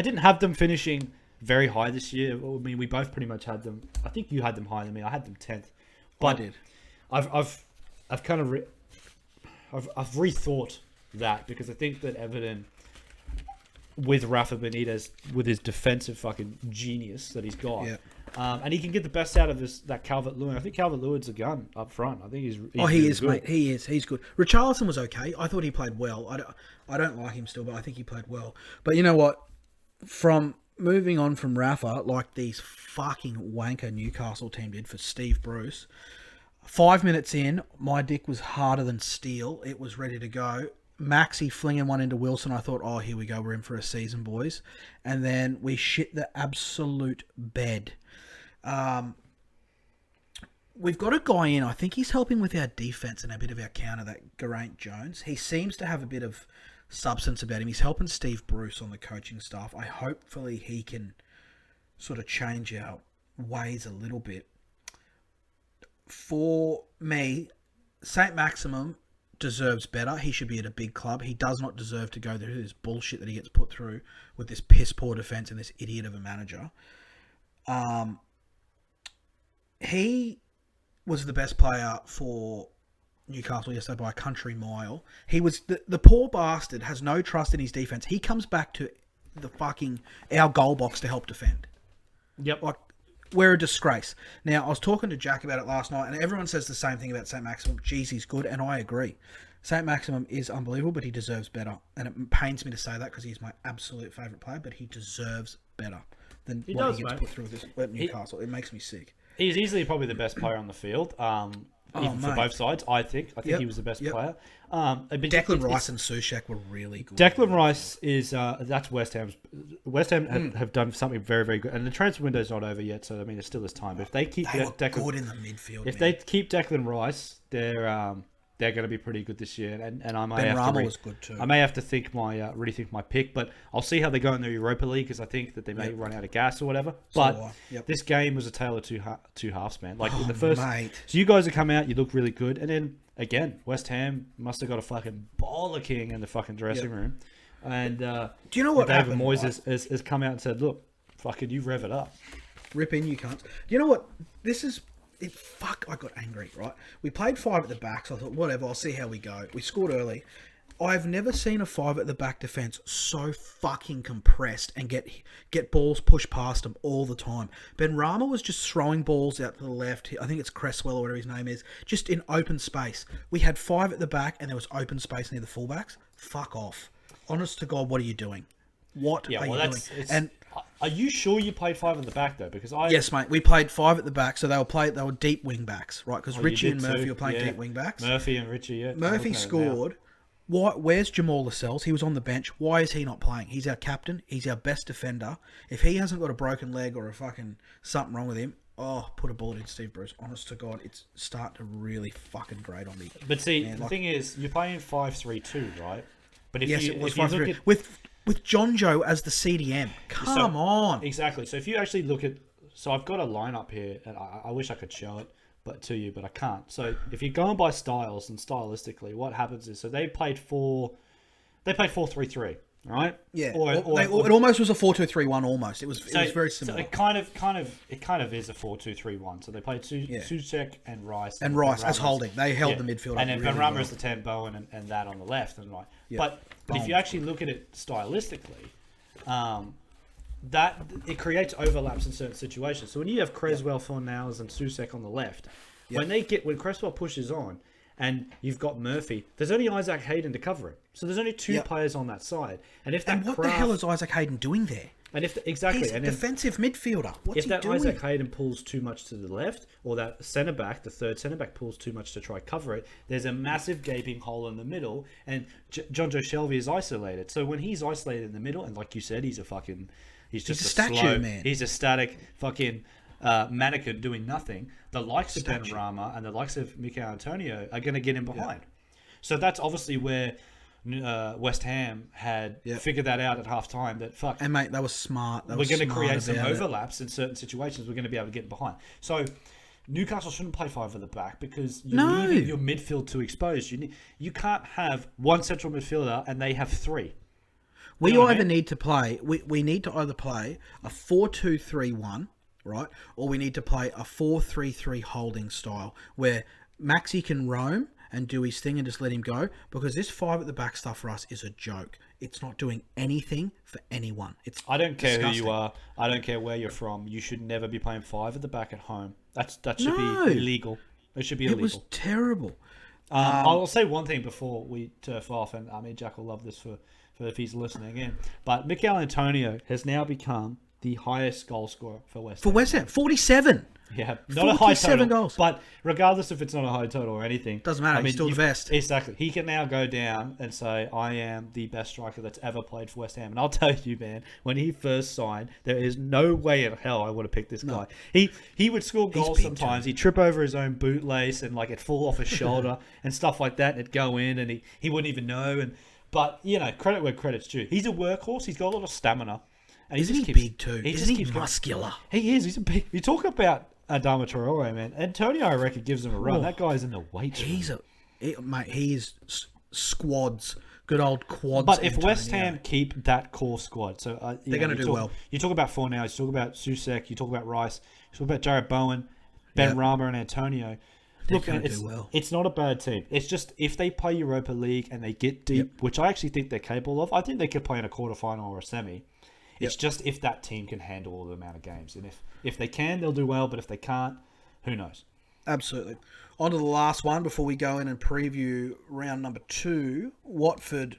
Speaker 2: didn't have them finishing very high this year. I mean, we both pretty much had them. I think you had them higher than me. I had them 10th. But
Speaker 1: I did.
Speaker 2: I've kind of I've rethought that, because I think that Everton, with Rafa Benitez, with his defensive fucking genius that he's got, and he can get the best out of that Calvert-Lewin. I think Calvert-Lewin's a gun up front. I think he's
Speaker 1: he
Speaker 2: really
Speaker 1: is,
Speaker 2: good.
Speaker 1: mate. He is. He's good. Richarlison was okay. I thought he played well. I don't like him still, but I think he played well. But you know what? From moving on from Rafa, like these fucking wanker Newcastle team did for Steve Bruce, 5 minutes in, my dick was harder than steel. It was ready to go. Maxi flinging one into Wilson. I thought, oh, here we go. We're in for a season, boys. And then we shit the absolute bed. We've got a guy in. I think he's helping with our defense and a bit of our counter, that Geraint Jones. He seems to have a bit of substance about him. He's helping Steve Bruce on the coaching staff. Hopefully he can sort of change our ways a little bit. For me, St. Maximum deserves better. He should be at a big club. He does not deserve to go through this bullshit that he gets put through with this piss poor defense and this idiot of a manager. He was the best player for Newcastle yesterday by a country mile. He was the poor bastard has no trust in his defense. He comes back to our goal box to help defend.
Speaker 2: Yep.
Speaker 1: Like, we're a disgrace. Now, I was talking to Jack about it last night, and everyone says the same thing about St. Maximum. Jeez, he's good, and I agree. St. Maximum is unbelievable, but he deserves better. And it pains me to say that because he's my absolute favourite player, but he deserves better than he gets put through with this at Newcastle. It makes me sick.
Speaker 2: He's easily probably the best player on the field. Even for both sides, I think he was the best player.
Speaker 1: Declan Rice and Soucek were really good.
Speaker 2: Declan Rice is that's West Ham's. West Ham have done something very, very good, and the transfer window's not over yet. So I mean, there still is time. But if they keep
Speaker 1: Declan good in the midfield,
Speaker 2: they keep Declan Rice, they're going to be pretty good this year. And I might
Speaker 1: Ben Rama was good too.
Speaker 2: I may have to rethink my pick, but I'll see how they go in the Europa League, because I think that they may run out of gas or whatever. But this game was a tale of two halves, man. Like in the first, so you guys have come out, you look really good, and then again, West Ham must have got a fucking baller king in the fucking dressing room. And do
Speaker 1: you know what
Speaker 2: David
Speaker 1: happened?
Speaker 2: Moyes has come out and said, "Look, fucking, you rev it up."
Speaker 1: Rip in, you cunts. Do you know what? I got angry, right? We played 5 at the back, so I thought, whatever, I'll see how we go. We scored early. I've never seen a 5 at the back defence so fucking compressed and get balls pushed past them all the time. Ben Rama was just throwing balls out to the left. I think it's Cresswell or whatever his name is, just in open space. We had 5 at the back and there was open space near the fullbacks. Fuck off. Honest to God, what are you doing? What are you doing? And
Speaker 2: are you sure you played 5 at the back though? Because
Speaker 1: yes, mate, we played 5 at the back, so they were deep wing backs, right? Because Richie and Murphy were playing deep wing backs.
Speaker 2: Murphy and Richie, yeah.
Speaker 1: Murphy scored. Where's Jamal Lascelles? He was on the bench. Why is he not playing? He's our captain. He's our best defender. If he hasn't got a broken leg or a fucking something wrong with him, put a bullet in Steve Bruce. Honest to God, it's starting to really fucking grate on me.
Speaker 2: But see, the thing is, you're playing 5-3-2, right? But
Speaker 1: it was 5-3 with John Joe as the CDM. Come on.
Speaker 2: Exactly. So if you actually look at... So I've got a lineup here, and I wish I could show it to you, but I can't. So if you're going by styles and stylistically, what happens is... So they played 4-3-3, right?
Speaker 1: Yeah. It almost was a 4-2-3-1 almost. It was very similar.
Speaker 2: So it kind of is a 4-2-3-1. So they played Soucek and Rice.
Speaker 1: And Rice as holding. They held the midfield.
Speaker 2: And then Ben Rama is the 10, Bowen and that on the left and right. Yeah. But if you actually look at it stylistically, that it creates overlaps in certain situations. So when you have Creswell, Fornals, and Soucek on the left, when Creswell pushes on, and you've got Murphy, there's only Isaac Hayden to cover it. So there's only 2 players on that side. And if
Speaker 1: what the hell is Isaac Hayden doing there?
Speaker 2: And exactly,
Speaker 1: He's a
Speaker 2: and then
Speaker 1: defensive midfielder. What's
Speaker 2: if
Speaker 1: he
Speaker 2: that
Speaker 1: doing?
Speaker 2: Isaac Hayden pulls too much to the left, or that centre back, the third centre back, pulls too much to try cover it, there's a massive gaping hole in the middle, and John Joe Shelby is isolated. So when he's isolated in the middle, and like you said, he's just
Speaker 1: a statue,
Speaker 2: slow,
Speaker 1: man.
Speaker 2: He's a static fucking mannequin doing nothing. The likes of Ben Rama and the likes of Mikel Antonio are going to get in behind. So that's obviously where West Ham had figured that out at half time. That
Speaker 1: And mate, that was smart.
Speaker 2: We're going to create some overlaps in certain situations. We're going to be able to get behind. So Newcastle shouldn't play 5 at the back because you're leaving your midfield too exposed. You can't have one central midfielder and they have 3.
Speaker 1: We either need to play. We need to either play a 4-2-3-1, right, or we need to play a 4-3-3 holding style where Maxi can roam and do his thing and just let him go, because this 5 at the back stuff for us is a joke. It's not doing anything for anyone. I don't care
Speaker 2: disgusting. Who you are. I don't care where you're from. You should never be playing 5 at the back at home. That should be illegal. It should be illegal.
Speaker 1: It was terrible.
Speaker 2: I'll say one thing before we turf off, and I mean Jack will love this for if he's listening in. But Mikel Antonio has now become the highest goal scorer for West Ham.
Speaker 1: For West Ham, 47.
Speaker 2: Yeah, not a high total,
Speaker 1: goals.
Speaker 2: But regardless if it's not a high total or anything,
Speaker 1: doesn't matter. He's still the best.
Speaker 2: Exactly. He can now go down and say, "I am the best striker that's ever played for West Ham." And I'll tell you, man, when he first signed, there is no way in hell I would have picked this guy. He would score goals sometimes. He'd trip over his own bootlace and like it'd fall off his shoulder and stuff like that. And it'd go in, and he wouldn't even know. But you know, credit where credit's due. He's a workhorse. He's got a lot of stamina. And
Speaker 1: Isn't he big too? Isn't he muscular?
Speaker 2: He is. He's a big. You talk about Adama Traore, man. Antonio, I reckon, gives him a run. That guy's in the weight room.
Speaker 1: Mate, he is squads. Good old quads.
Speaker 2: But if West Ham keep that core squad, so
Speaker 1: they're going to do well.
Speaker 2: You talk about Fornals, you talk about Susek, you talk about Rice, you talk about Jared Bowen, Ben Rama, and Antonio. Look, it's not a bad team. It's just if they play Europa League and they get deep, which I actually think they're capable of, I think they could play in a quarterfinal or a semi. It's just if that team can handle all the amount of games. And if they can, they'll do well. But if they can't, who knows?
Speaker 1: Absolutely. On to the last one before we go in and preview round number 2. Watford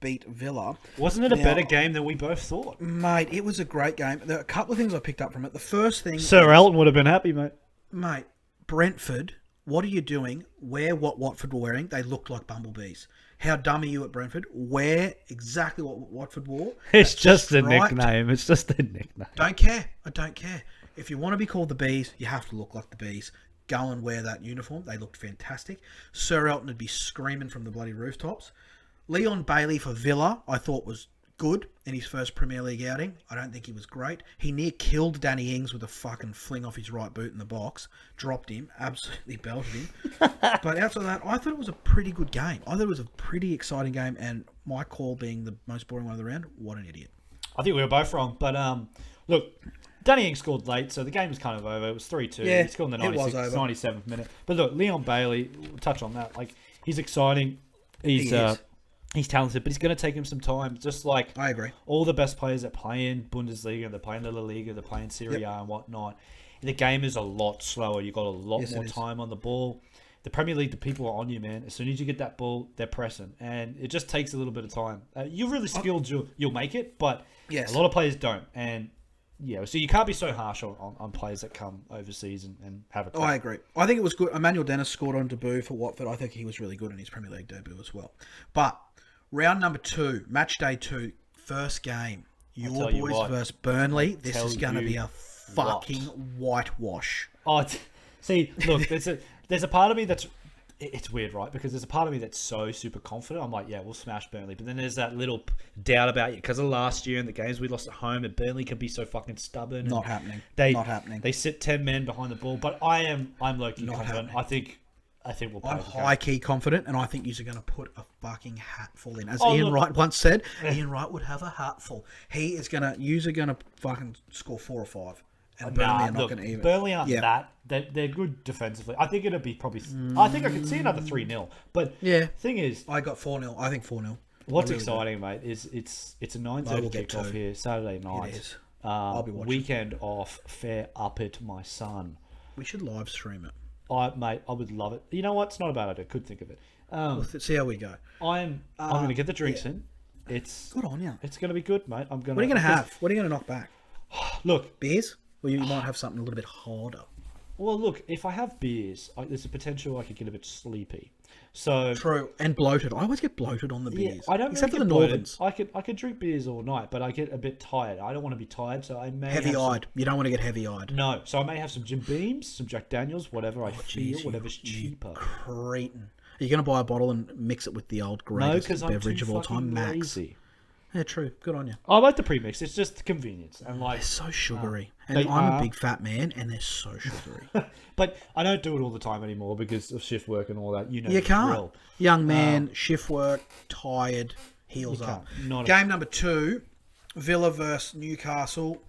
Speaker 1: beat Villa.
Speaker 2: Wasn't it a better game than we both thought?
Speaker 1: Mate, it was a great game. There are a couple of things I picked up from it. The first thing...
Speaker 2: Sir Elton would have been happy, mate.
Speaker 1: Mate, Brentford, what are you doing? Wear what Watford were wearing. They looked like bumblebees. How dumb are you at Brentford? Wear exactly what Watford wore.
Speaker 2: It's just a nickname. It's just a nickname.
Speaker 1: Don't care. I don't care. If you want to be called the Bees, you have to look like the Bees. Go and wear that uniform. They looked fantastic. Sir Elton would be screaming from the bloody rooftops. Leon Bailey for Villa, I thought was good in his first Premier League outing. I don't think he was great. He near killed Danny Ings with a fucking fling off his right boot in the box. Dropped him. Absolutely belted him. But outside of that, I thought it was a pretty good game. I thought it was a pretty exciting game. And my call being the most boring one of the round, what an idiot.
Speaker 2: I think we were both wrong. But look, Danny Ings scored late, so the game was kind of over. It was 3-2.
Speaker 1: Yeah,
Speaker 2: he scored in the 97th minute. But look, Leon Bailey, we'll touch on that. Like, he's exciting. He's talented, but he's going to take him some time. Just like
Speaker 1: I agree.
Speaker 2: All the best players that play in Bundesliga, they're playing the La Liga, they're playing Serie A and whatnot. The game is a lot slower. You've got a lot more time on the ball. The Premier League, the people are on you, man. As soon as you get that ball, they're pressing. And it just takes a little bit of time. You're really skilled, you'll make it, but a lot of players don't. And so you can't be so harsh on players that come overseas and have a crack.
Speaker 1: I agree. I think it was good. Emmanuel Dennis scored on debut for Watford. I think he was really good in his Premier League debut as well. But round number 2, match day 2, first game. Your boys versus Burnley. This is going to be a fucking whitewash.
Speaker 2: See, look, there's a part of me that's... It's weird, right? Because there's a part of me that's so super confident. I'm like, yeah, we'll smash Burnley. But then there's that little doubt about you because of last year and the games we lost at home, and Burnley can be so fucking stubborn.
Speaker 1: Not happening. Not happening.
Speaker 2: They sit 10 men behind the ball. But I'm low-key confident.
Speaker 1: Happening.
Speaker 2: I think we'll play.
Speaker 1: I'm high-key confident, and I think you're going to put a fucking hatful in. As Ian Wright once said, Ian Wright would have a hatful. You're going to fucking score 4 or 5. And Burnley are not going to even.
Speaker 2: Burnley aren't that. They're good defensively. I think it'll be probably... I think I could see another 3-0. But thing is...
Speaker 1: I got 4-0. I think 4-0.
Speaker 2: What's exciting, mate, is it's a 9:30 kickoff here, Saturday night.
Speaker 1: It is. I'll be watching.
Speaker 2: Weekend off. Fair up it, my son.
Speaker 1: We should live stream it.
Speaker 2: Mate, I would love it. You know what? It's not a bad idea. Could think of it.
Speaker 1: Let's see how we go.
Speaker 2: I'm going to get the drinks in. It's
Speaker 1: Good on you.
Speaker 2: it's going to be good, mate. I'm going.
Speaker 1: What are you going to have? What are you going to knock back?
Speaker 2: Look,
Speaker 1: Beers? Or you might have something a little bit harder.
Speaker 2: well, look. If I have beers, there's a potential I could get a bit sleepy. So
Speaker 1: True. And bloated. I always get bloated on the
Speaker 2: yeah,
Speaker 1: beers.
Speaker 2: I don't
Speaker 1: Except
Speaker 2: really
Speaker 1: for
Speaker 2: get
Speaker 1: the
Speaker 2: bloated.
Speaker 1: Northerns.
Speaker 2: I could drink beers all night, but I get a bit tired. I don't want to be tired, so I may have some,
Speaker 1: Heavy-eyed. You don't want to get heavy-eyed.
Speaker 2: no. So I may have some Jim Beams, some Jack Daniels, whatever I feel,
Speaker 1: Jeez,
Speaker 2: whatever's
Speaker 1: you
Speaker 2: cheaper.
Speaker 1: cretin. Are you going to buy a bottle and mix it with the old
Speaker 2: No,
Speaker 1: greatest
Speaker 2: because I'm
Speaker 1: beverage
Speaker 2: too
Speaker 1: of all
Speaker 2: fucking
Speaker 1: time, Max?
Speaker 2: lazy.
Speaker 1: Yeah, true. Good on you.
Speaker 2: I like the premix. It's just convenience and like.
Speaker 1: They're so sugary. And
Speaker 2: they
Speaker 1: I'm
Speaker 2: are.
Speaker 1: a big fat man, and they're so sugary.
Speaker 2: But I don't do it all the time anymore because of shift work and all that. You know,
Speaker 1: You
Speaker 2: the
Speaker 1: can't.
Speaker 2: drill.
Speaker 1: Young man, shift work, tired, heels
Speaker 2: You
Speaker 1: up.
Speaker 2: can't. Not a-
Speaker 1: Game number 2, Villa versus Newcastle.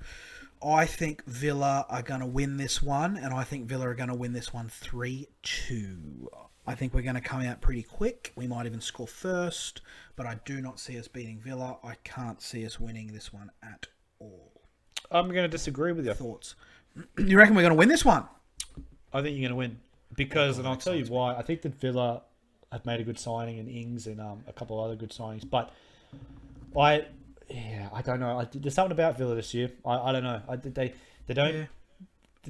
Speaker 1: I think Villa are going to win this one, and I think Villa are going to win this one 3-2. I think we're going to come out pretty quick. We might even score first, but I do not see us beating Villa. I can't see us winning this one at all.
Speaker 2: I'm going to disagree with you.
Speaker 1: Thoughts? You reckon we're going to win this one?
Speaker 2: I think you're going to win because, and I'll tell you why. I think that Villa have made a good signing in Ings and a couple of other good signings, but I don't know. There's something about Villa this year. I don't know. They don't.
Speaker 1: Yeah.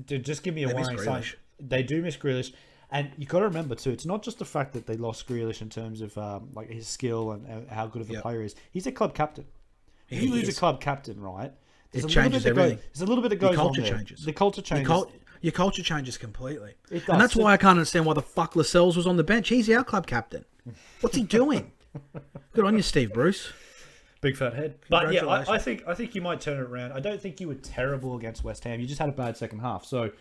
Speaker 2: They just give me a
Speaker 1: They miss
Speaker 2: worrying sign.
Speaker 1: Grealish.
Speaker 2: They do miss Grealish, and you got to remember too. It's not just the fact that they lost Grealish in terms of like his skill and how good of a
Speaker 1: Yep.
Speaker 2: player he is. He's a club captain. If
Speaker 1: He
Speaker 2: you lose
Speaker 1: is.
Speaker 2: a club captain, right?
Speaker 1: It changes everything.
Speaker 2: There's a little bit that
Speaker 1: Your
Speaker 2: goes
Speaker 1: culture
Speaker 2: on there.
Speaker 1: changes.
Speaker 2: The culture changes.
Speaker 1: Your culture changes completely.
Speaker 2: It does.
Speaker 1: And that's
Speaker 2: So-
Speaker 1: why I can't understand why the fuck Lascelles was on the bench. He's our club captain. What's he doing? Good on you, Steve Bruce.
Speaker 2: Big fat head. But yeah, I
Speaker 1: Congratulations.
Speaker 2: think you might turn it around. I don't think you were terrible against West Ham. You just had a bad second half. So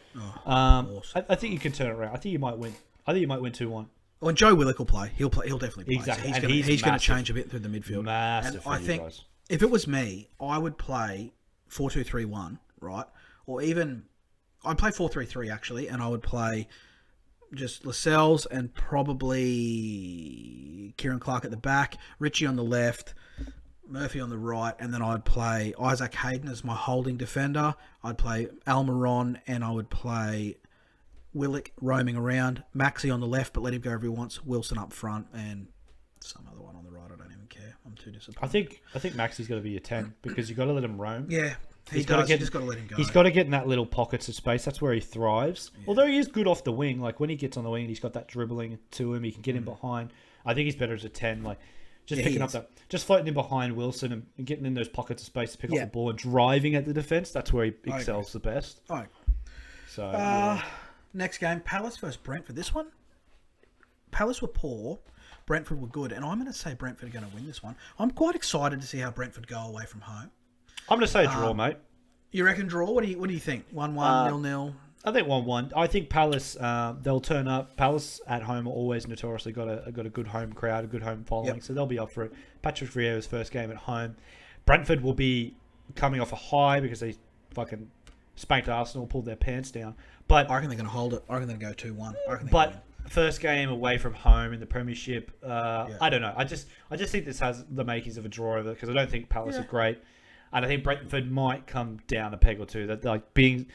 Speaker 1: course.
Speaker 2: I think you can turn it around. I think you might win. I think you might win 2-1.
Speaker 1: When Joe Willock will play, he'll definitely play.
Speaker 2: Exactly.
Speaker 1: So
Speaker 2: And
Speaker 1: he's
Speaker 2: he's
Speaker 1: going to
Speaker 2: massive.
Speaker 1: change a bit through the midfield.
Speaker 2: Massive
Speaker 1: And
Speaker 2: for
Speaker 1: I
Speaker 2: you
Speaker 1: think
Speaker 2: guys.
Speaker 1: if it was me, I would play 4-2-3-1, right? Or even I'd play 4-3-3 actually, and I would play just Lascelles and probably Kieran Clark at the back, Richie on the left, Murphy on the right, and then I'd play Isaac Hayden as my holding defender. I'd play Almiron, and I would play Willock roaming around, Maxi on the left, but let him go every once, Wilson up front, and some other one on the right. I don't even care. I'm too disappointed.
Speaker 2: I think Maxi's got to be a 10 because you've got to let him roam.
Speaker 1: Yeah, he
Speaker 2: gotta
Speaker 1: does. You just got to let him go.
Speaker 2: He's got to get in that little pockets of space. That's where he thrives. Yeah. Although he is good off the wing. Like when he gets on the wing, he's got that dribbling to him. He can get in behind. I think he's better as a 10. Like just picking up that, just floating in behind Wilson and getting in those pockets of space to pick up the ball and driving at the defense. That's where he excels the best.
Speaker 1: All right.
Speaker 2: So
Speaker 1: next game, Palace versus Brentford. This one, Palace were poor. Brentford were good, and I'm going to say Brentford are going to win this one. I'm quite excited to see how Brentford go away from home.
Speaker 2: I'm going to say a draw, mate.
Speaker 1: You reckon draw? What do you think? 1-1, 0-0?
Speaker 2: I think 1-1. I think Palace, they'll turn up. Palace at home are always notoriously got a good home crowd, a good home following, so they'll be up for it. Patrick Vieira's first game at home. Brentford will be coming off a high because they fucking spanked Arsenal, pulled their pants down. But
Speaker 1: I reckon they're going to hold it. I reckon they're going to go 2-1.
Speaker 2: But first game away from home in the Premiership, I don't know. I just think this has the makings of a draw over it because I don't think Palace are great. And I think Brentford might come down a peg or two. That like being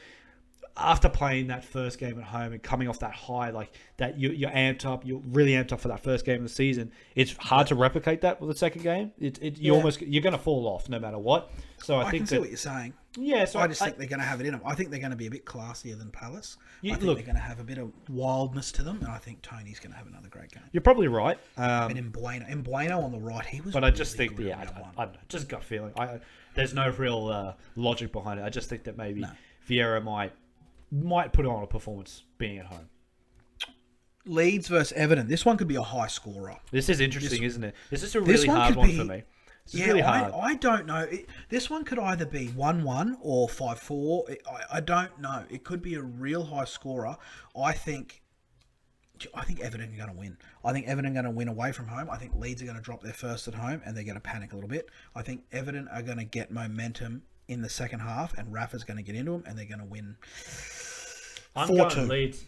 Speaker 2: after playing that first game at home and coming off that high, like that you're amped up, you're really amped up for that first game of the season. It's hard to replicate that with the second game. You're going to fall off no matter what. So I think
Speaker 1: can see what you're saying.
Speaker 2: Yeah, so
Speaker 1: I just think they're going to have it in them. I think they're going to be a bit classier than Palace. I think
Speaker 2: look,
Speaker 1: they're going to have a bit of wildness to them, and I think Tony's going to have another great game.
Speaker 2: You're probably right.
Speaker 1: And Mbueno on the right, he was.
Speaker 2: But I just think,
Speaker 1: good
Speaker 2: I don't know, just gut feeling. There's no real logic behind it. I just think that maybe Vieira might put on a performance being at home.
Speaker 1: Leeds versus Everton. This one could be a high scorer.
Speaker 2: This is interesting, isn't it? This is a really hard one for me. This is really hard.
Speaker 1: I don't know. This one could either be 1-1 or 5-4. I don't know. It could be a real high scorer. I think Everton are going to win. I think Everton are going to win away from home. I think Leeds are going to drop their first at home and they're going to panic a little bit. I think Everton are going to get momentum in the second half and Rafa's going to get into them and they're going to win 4-2.
Speaker 2: I'm going Leeds.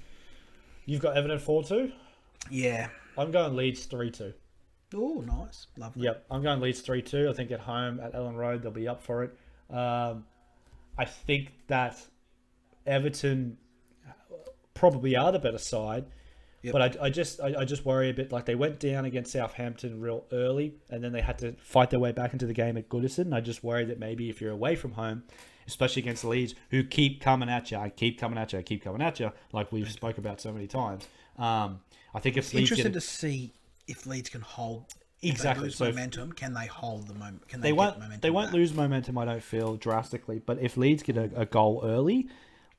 Speaker 2: You've got Everton 4-2?
Speaker 1: Yeah.
Speaker 2: I'm going Leeds 3-2.
Speaker 1: Oh, nice. Lovely.
Speaker 2: Yep, I'm going Leeds 3-2. I think at home at Ellen Road, they'll be up for it. I think that Everton probably are the better side.
Speaker 1: Yep.
Speaker 2: But I just worry a bit. Like, they went down against Southampton real early, and then they had to fight their way back into the game at Goodison. I just worry that maybe if you're away from home, especially against Leeds, who keep coming at you, like we've spoke about so many times. I think if Leeds
Speaker 1: Interested to see if Leeds can hold.
Speaker 2: Exactly.
Speaker 1: If they lose momentum, can they hold the moment? Can
Speaker 2: they
Speaker 1: get
Speaker 2: won't.
Speaker 1: momentum
Speaker 2: They won't
Speaker 1: back?
Speaker 2: lose momentum. I don't feel drastically, but if Leeds get a goal early,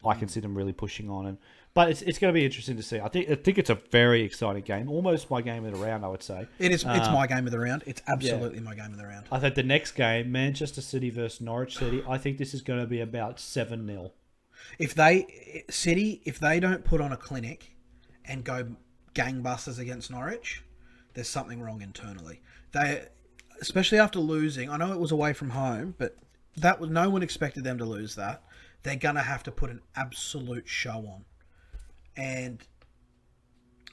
Speaker 2: I can see them really pushing on. But it's going to be interesting to see. I think it's a very exciting game, almost my game of the round, I would say.
Speaker 1: It is. It's my game of the round. It's absolutely my game of the round.
Speaker 2: I think the next game, Manchester City versus Norwich City, I think this is going to be about 7-0.
Speaker 1: If they don't put on a clinic and go gangbusters against Norwich, there's something wrong internally. They, especially after losing, I know it was away from home, but no one expected them to lose that. They're gonna have to put an absolute show on, and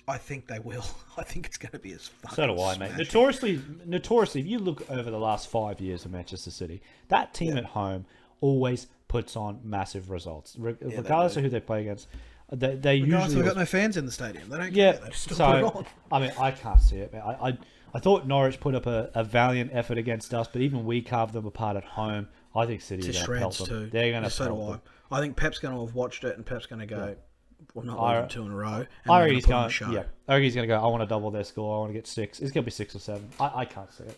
Speaker 1: I think they will. I think it's gonna be as fucking.
Speaker 2: So do I, mate. Notoriously, if you look over the last 5 years of Manchester City, that team at home always puts on massive results, regardless of who they play against. They usually
Speaker 1: got no fans in the stadium. They don't
Speaker 2: yeah.
Speaker 1: care. They just put it
Speaker 2: So
Speaker 1: on.
Speaker 2: I mean, I can't see it, man. I thought Norwich put up a valiant effort against us, but even we carved them apart at home. I think City are going to pelt them.
Speaker 1: Too.
Speaker 2: They're going to
Speaker 1: So
Speaker 2: pelt
Speaker 1: do
Speaker 2: them.
Speaker 1: I think Pep's going to have watched it, and Pep's going to go, "We're not
Speaker 2: I-
Speaker 1: losing 2 in a row." And
Speaker 2: I
Speaker 1: we're
Speaker 2: reckon he's
Speaker 1: gonna put on
Speaker 2: going.
Speaker 1: a show.
Speaker 2: Yeah, I reckon he's going to go. I want to double their score. I want to get 6. It's going to be 6 or 7. I can't see it.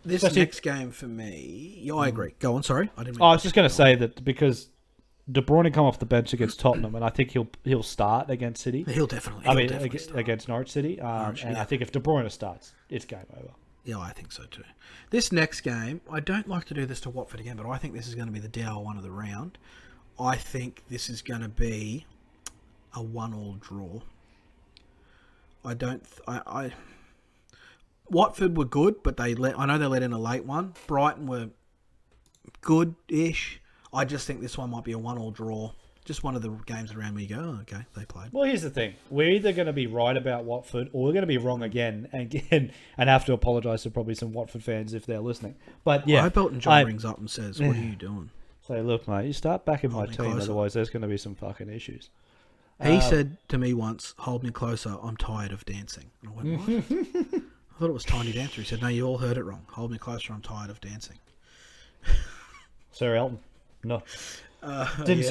Speaker 1: This
Speaker 2: Especially-
Speaker 1: next game for me, yeah, I agree. Go on. Sorry, I didn't.
Speaker 2: I was just going to say that because De Bruyne come off the bench against Tottenham, and I think he'll start against City.
Speaker 1: He'll definitely. Start.
Speaker 2: Against Norwich City, and
Speaker 1: yeah.
Speaker 2: I think if De Bruyne starts, it's game over.
Speaker 1: Yeah, I think so too. This next game, I don't like to do this to Watford again, but I think this is going to be the dour one of the round. I think this is going to be a 1-1 draw. Watford were good, but I know they let in a late one. Brighton were good-ish. I just think this one might be a 1-1 draw. Just one of the games around where you go, oh, okay, they played.
Speaker 2: Well, here's the thing: we're either going to be right about Watford, or we're going to be wrong again, and have to apologise to probably some Watford fans if they're listening. But yeah,
Speaker 1: I hope Elton John rings up and says, "What are you doing?"
Speaker 2: Say, look, mate, you start backing my
Speaker 1: Hold me
Speaker 2: team,
Speaker 1: closer.
Speaker 2: otherwise there's going to be some fucking issues.
Speaker 1: He said to me once, "Hold me closer. I'm tired of dancing." And I went, "What?" I thought it was Tiny Dancer. He said, "No, you all heard it wrong. Hold me closer. I'm tired of dancing."
Speaker 2: Sir Elton, no. Didn't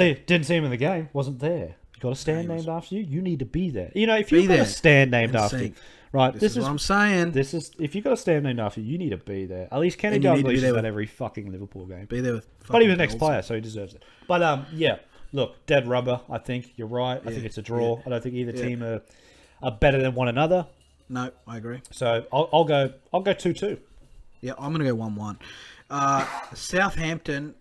Speaker 2: see him in the game. Wasn't there. You got a stand
Speaker 1: No, he was-
Speaker 2: named after you. You need to be there. You know, if you've got
Speaker 1: there
Speaker 2: a stand named
Speaker 1: and
Speaker 2: after
Speaker 1: see.
Speaker 2: you, right?
Speaker 1: This is what I'm saying.
Speaker 2: This is if you've got a stand named after you, you need to be there. At least Kenny
Speaker 1: And you need to be
Speaker 2: Dalglish
Speaker 1: there
Speaker 2: is
Speaker 1: with-
Speaker 2: at every fucking Liverpool game.
Speaker 1: Be there with.
Speaker 2: But he was an
Speaker 1: fucking
Speaker 2: ex-player, so he deserves it. But yeah, look, dead rubber. I think you're right. I
Speaker 1: Yeah,
Speaker 2: think it's a draw.
Speaker 1: yeah.
Speaker 2: I don't think either
Speaker 1: Yeah.
Speaker 2: team are better than one another.
Speaker 1: No, I agree.
Speaker 2: So I'll go 2-2.
Speaker 1: Yeah, I'm going to go 1-1. Southampton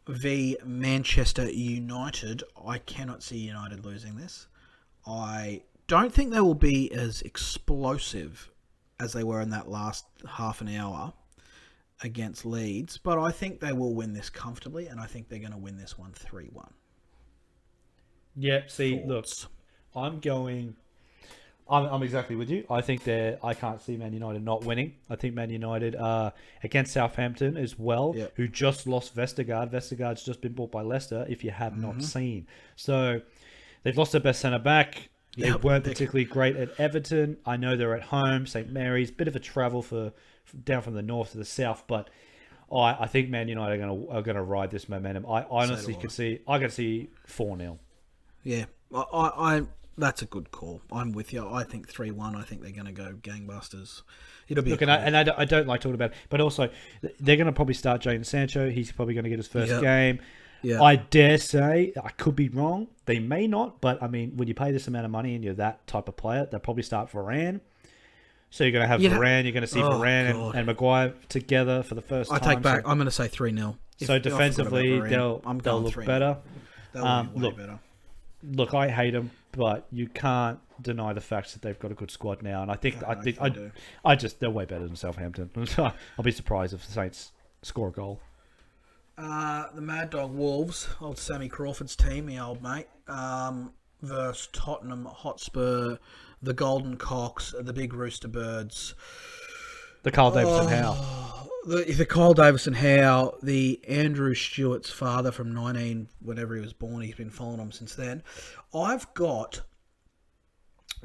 Speaker 1: v Manchester United. I cannot see United losing this. I don't think they will be as explosive as they were in that last half an hour against Leeds, but I think they will win this comfortably, and I think they're going to win this one 3-1.
Speaker 2: Yeah. See,
Speaker 1: Thoughts?
Speaker 2: look, I'm exactly with you. I think I can't see Man United not winning. I think Man United against Southampton as well,
Speaker 1: Yep.
Speaker 2: who just lost Vestergaard. Vestergaard's just been bought by Leicester, if you have not seen. So they've lost their best centre-back. They
Speaker 1: Yep.
Speaker 2: weren't particularly great at Everton. I know they're at home, St. Mary's. Bit of a travel down from the north to the south, but I think Man United are going to ride this momentum. I honestly
Speaker 1: I.
Speaker 2: can see 4-0.
Speaker 1: Yeah, I that's a good call. I'm with you. I think 3-1. I think they're going to go gangbusters. It'll be
Speaker 2: Look, I don't like talking about it, but also they're going to probably start Jadon Sancho. He's probably going to get his first
Speaker 1: Yep.
Speaker 2: game.
Speaker 1: Yeah.
Speaker 2: I dare say, I could be wrong. They may not, but I mean, when you pay this amount of money and you're that type of player, they'll probably start Varane. So you're going to have Varane. You're going to see Varane and Maguire together for the first
Speaker 1: I
Speaker 2: time.
Speaker 1: take back. I'm going to say 3-0.
Speaker 2: So defensively, they'll look
Speaker 1: 3-0.
Speaker 2: better.
Speaker 1: They'll be way
Speaker 2: look,
Speaker 1: better.
Speaker 2: Look, I hate them, but you can't deny the fact that they've got a good squad now, and I think they're way better than Southampton. I'll be surprised if the Saints score a goal.
Speaker 1: The Mad Dog Wolves, old Sammy Crawford's team, my old mate, versus Tottenham Hotspur, the Golden Cocks, the Big Rooster Birds.
Speaker 2: The Carl Davidson Howe.
Speaker 1: The Kyle Davison Howe, the Andrew Stewart's father from whenever he was born. He's been following him since then. I've got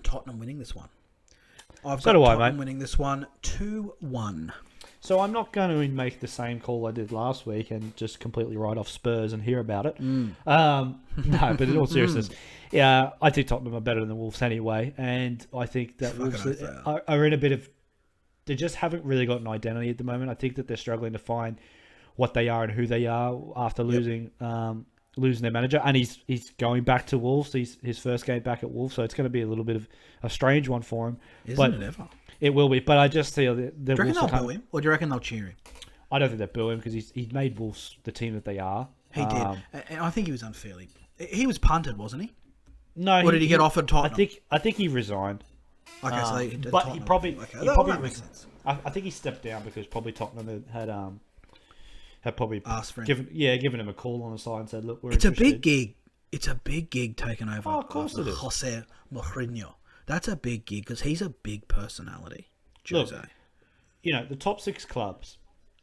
Speaker 1: Tottenham winning this one. I've
Speaker 2: So
Speaker 1: got
Speaker 2: do I,
Speaker 1: Tottenham
Speaker 2: mate.
Speaker 1: winning this one 2-1.
Speaker 2: So I'm not going to make the same call I did last week and just completely write off Spurs and hear about it. No, but in all seriousness, yeah, I think Tottenham are better than the Wolves anyway, and I think that Wolves
Speaker 1: oath they
Speaker 2: are in a bit of. They just haven't really got an identity at the moment. I think that they're struggling to find what they are and who they are after losing their manager, and he's going back to Wolves. His first game back at Wolves, so it's going to be a little bit of a strange one for him.
Speaker 1: Isn't it ever?
Speaker 2: It will be, but I just feel that
Speaker 1: Do you reckon they'll boo him, or do you reckon they'll cheer him?
Speaker 2: I don't think they boo him because he's made Wolves the team that they are.
Speaker 1: He did, and I think he was unfairly. He was punted, wasn't he?
Speaker 2: No,
Speaker 1: or did he get offered Tottenham?
Speaker 2: I think he resigned.
Speaker 1: Okay, so he
Speaker 2: but
Speaker 1: Tottenham.
Speaker 2: he probably
Speaker 1: that makes sense.
Speaker 2: I think he stepped down because probably Tottenham had probably
Speaker 1: Asked for him.
Speaker 2: given him a call on the side and said, look, we're
Speaker 1: It's a
Speaker 2: interested.
Speaker 1: big gig. It's a big gig taken over.
Speaker 2: Oh, of course it is.
Speaker 1: Jose Mourinho. That's a big gig because he's a big personality.
Speaker 2: Look,
Speaker 1: Jose.
Speaker 2: The top 6 clubs,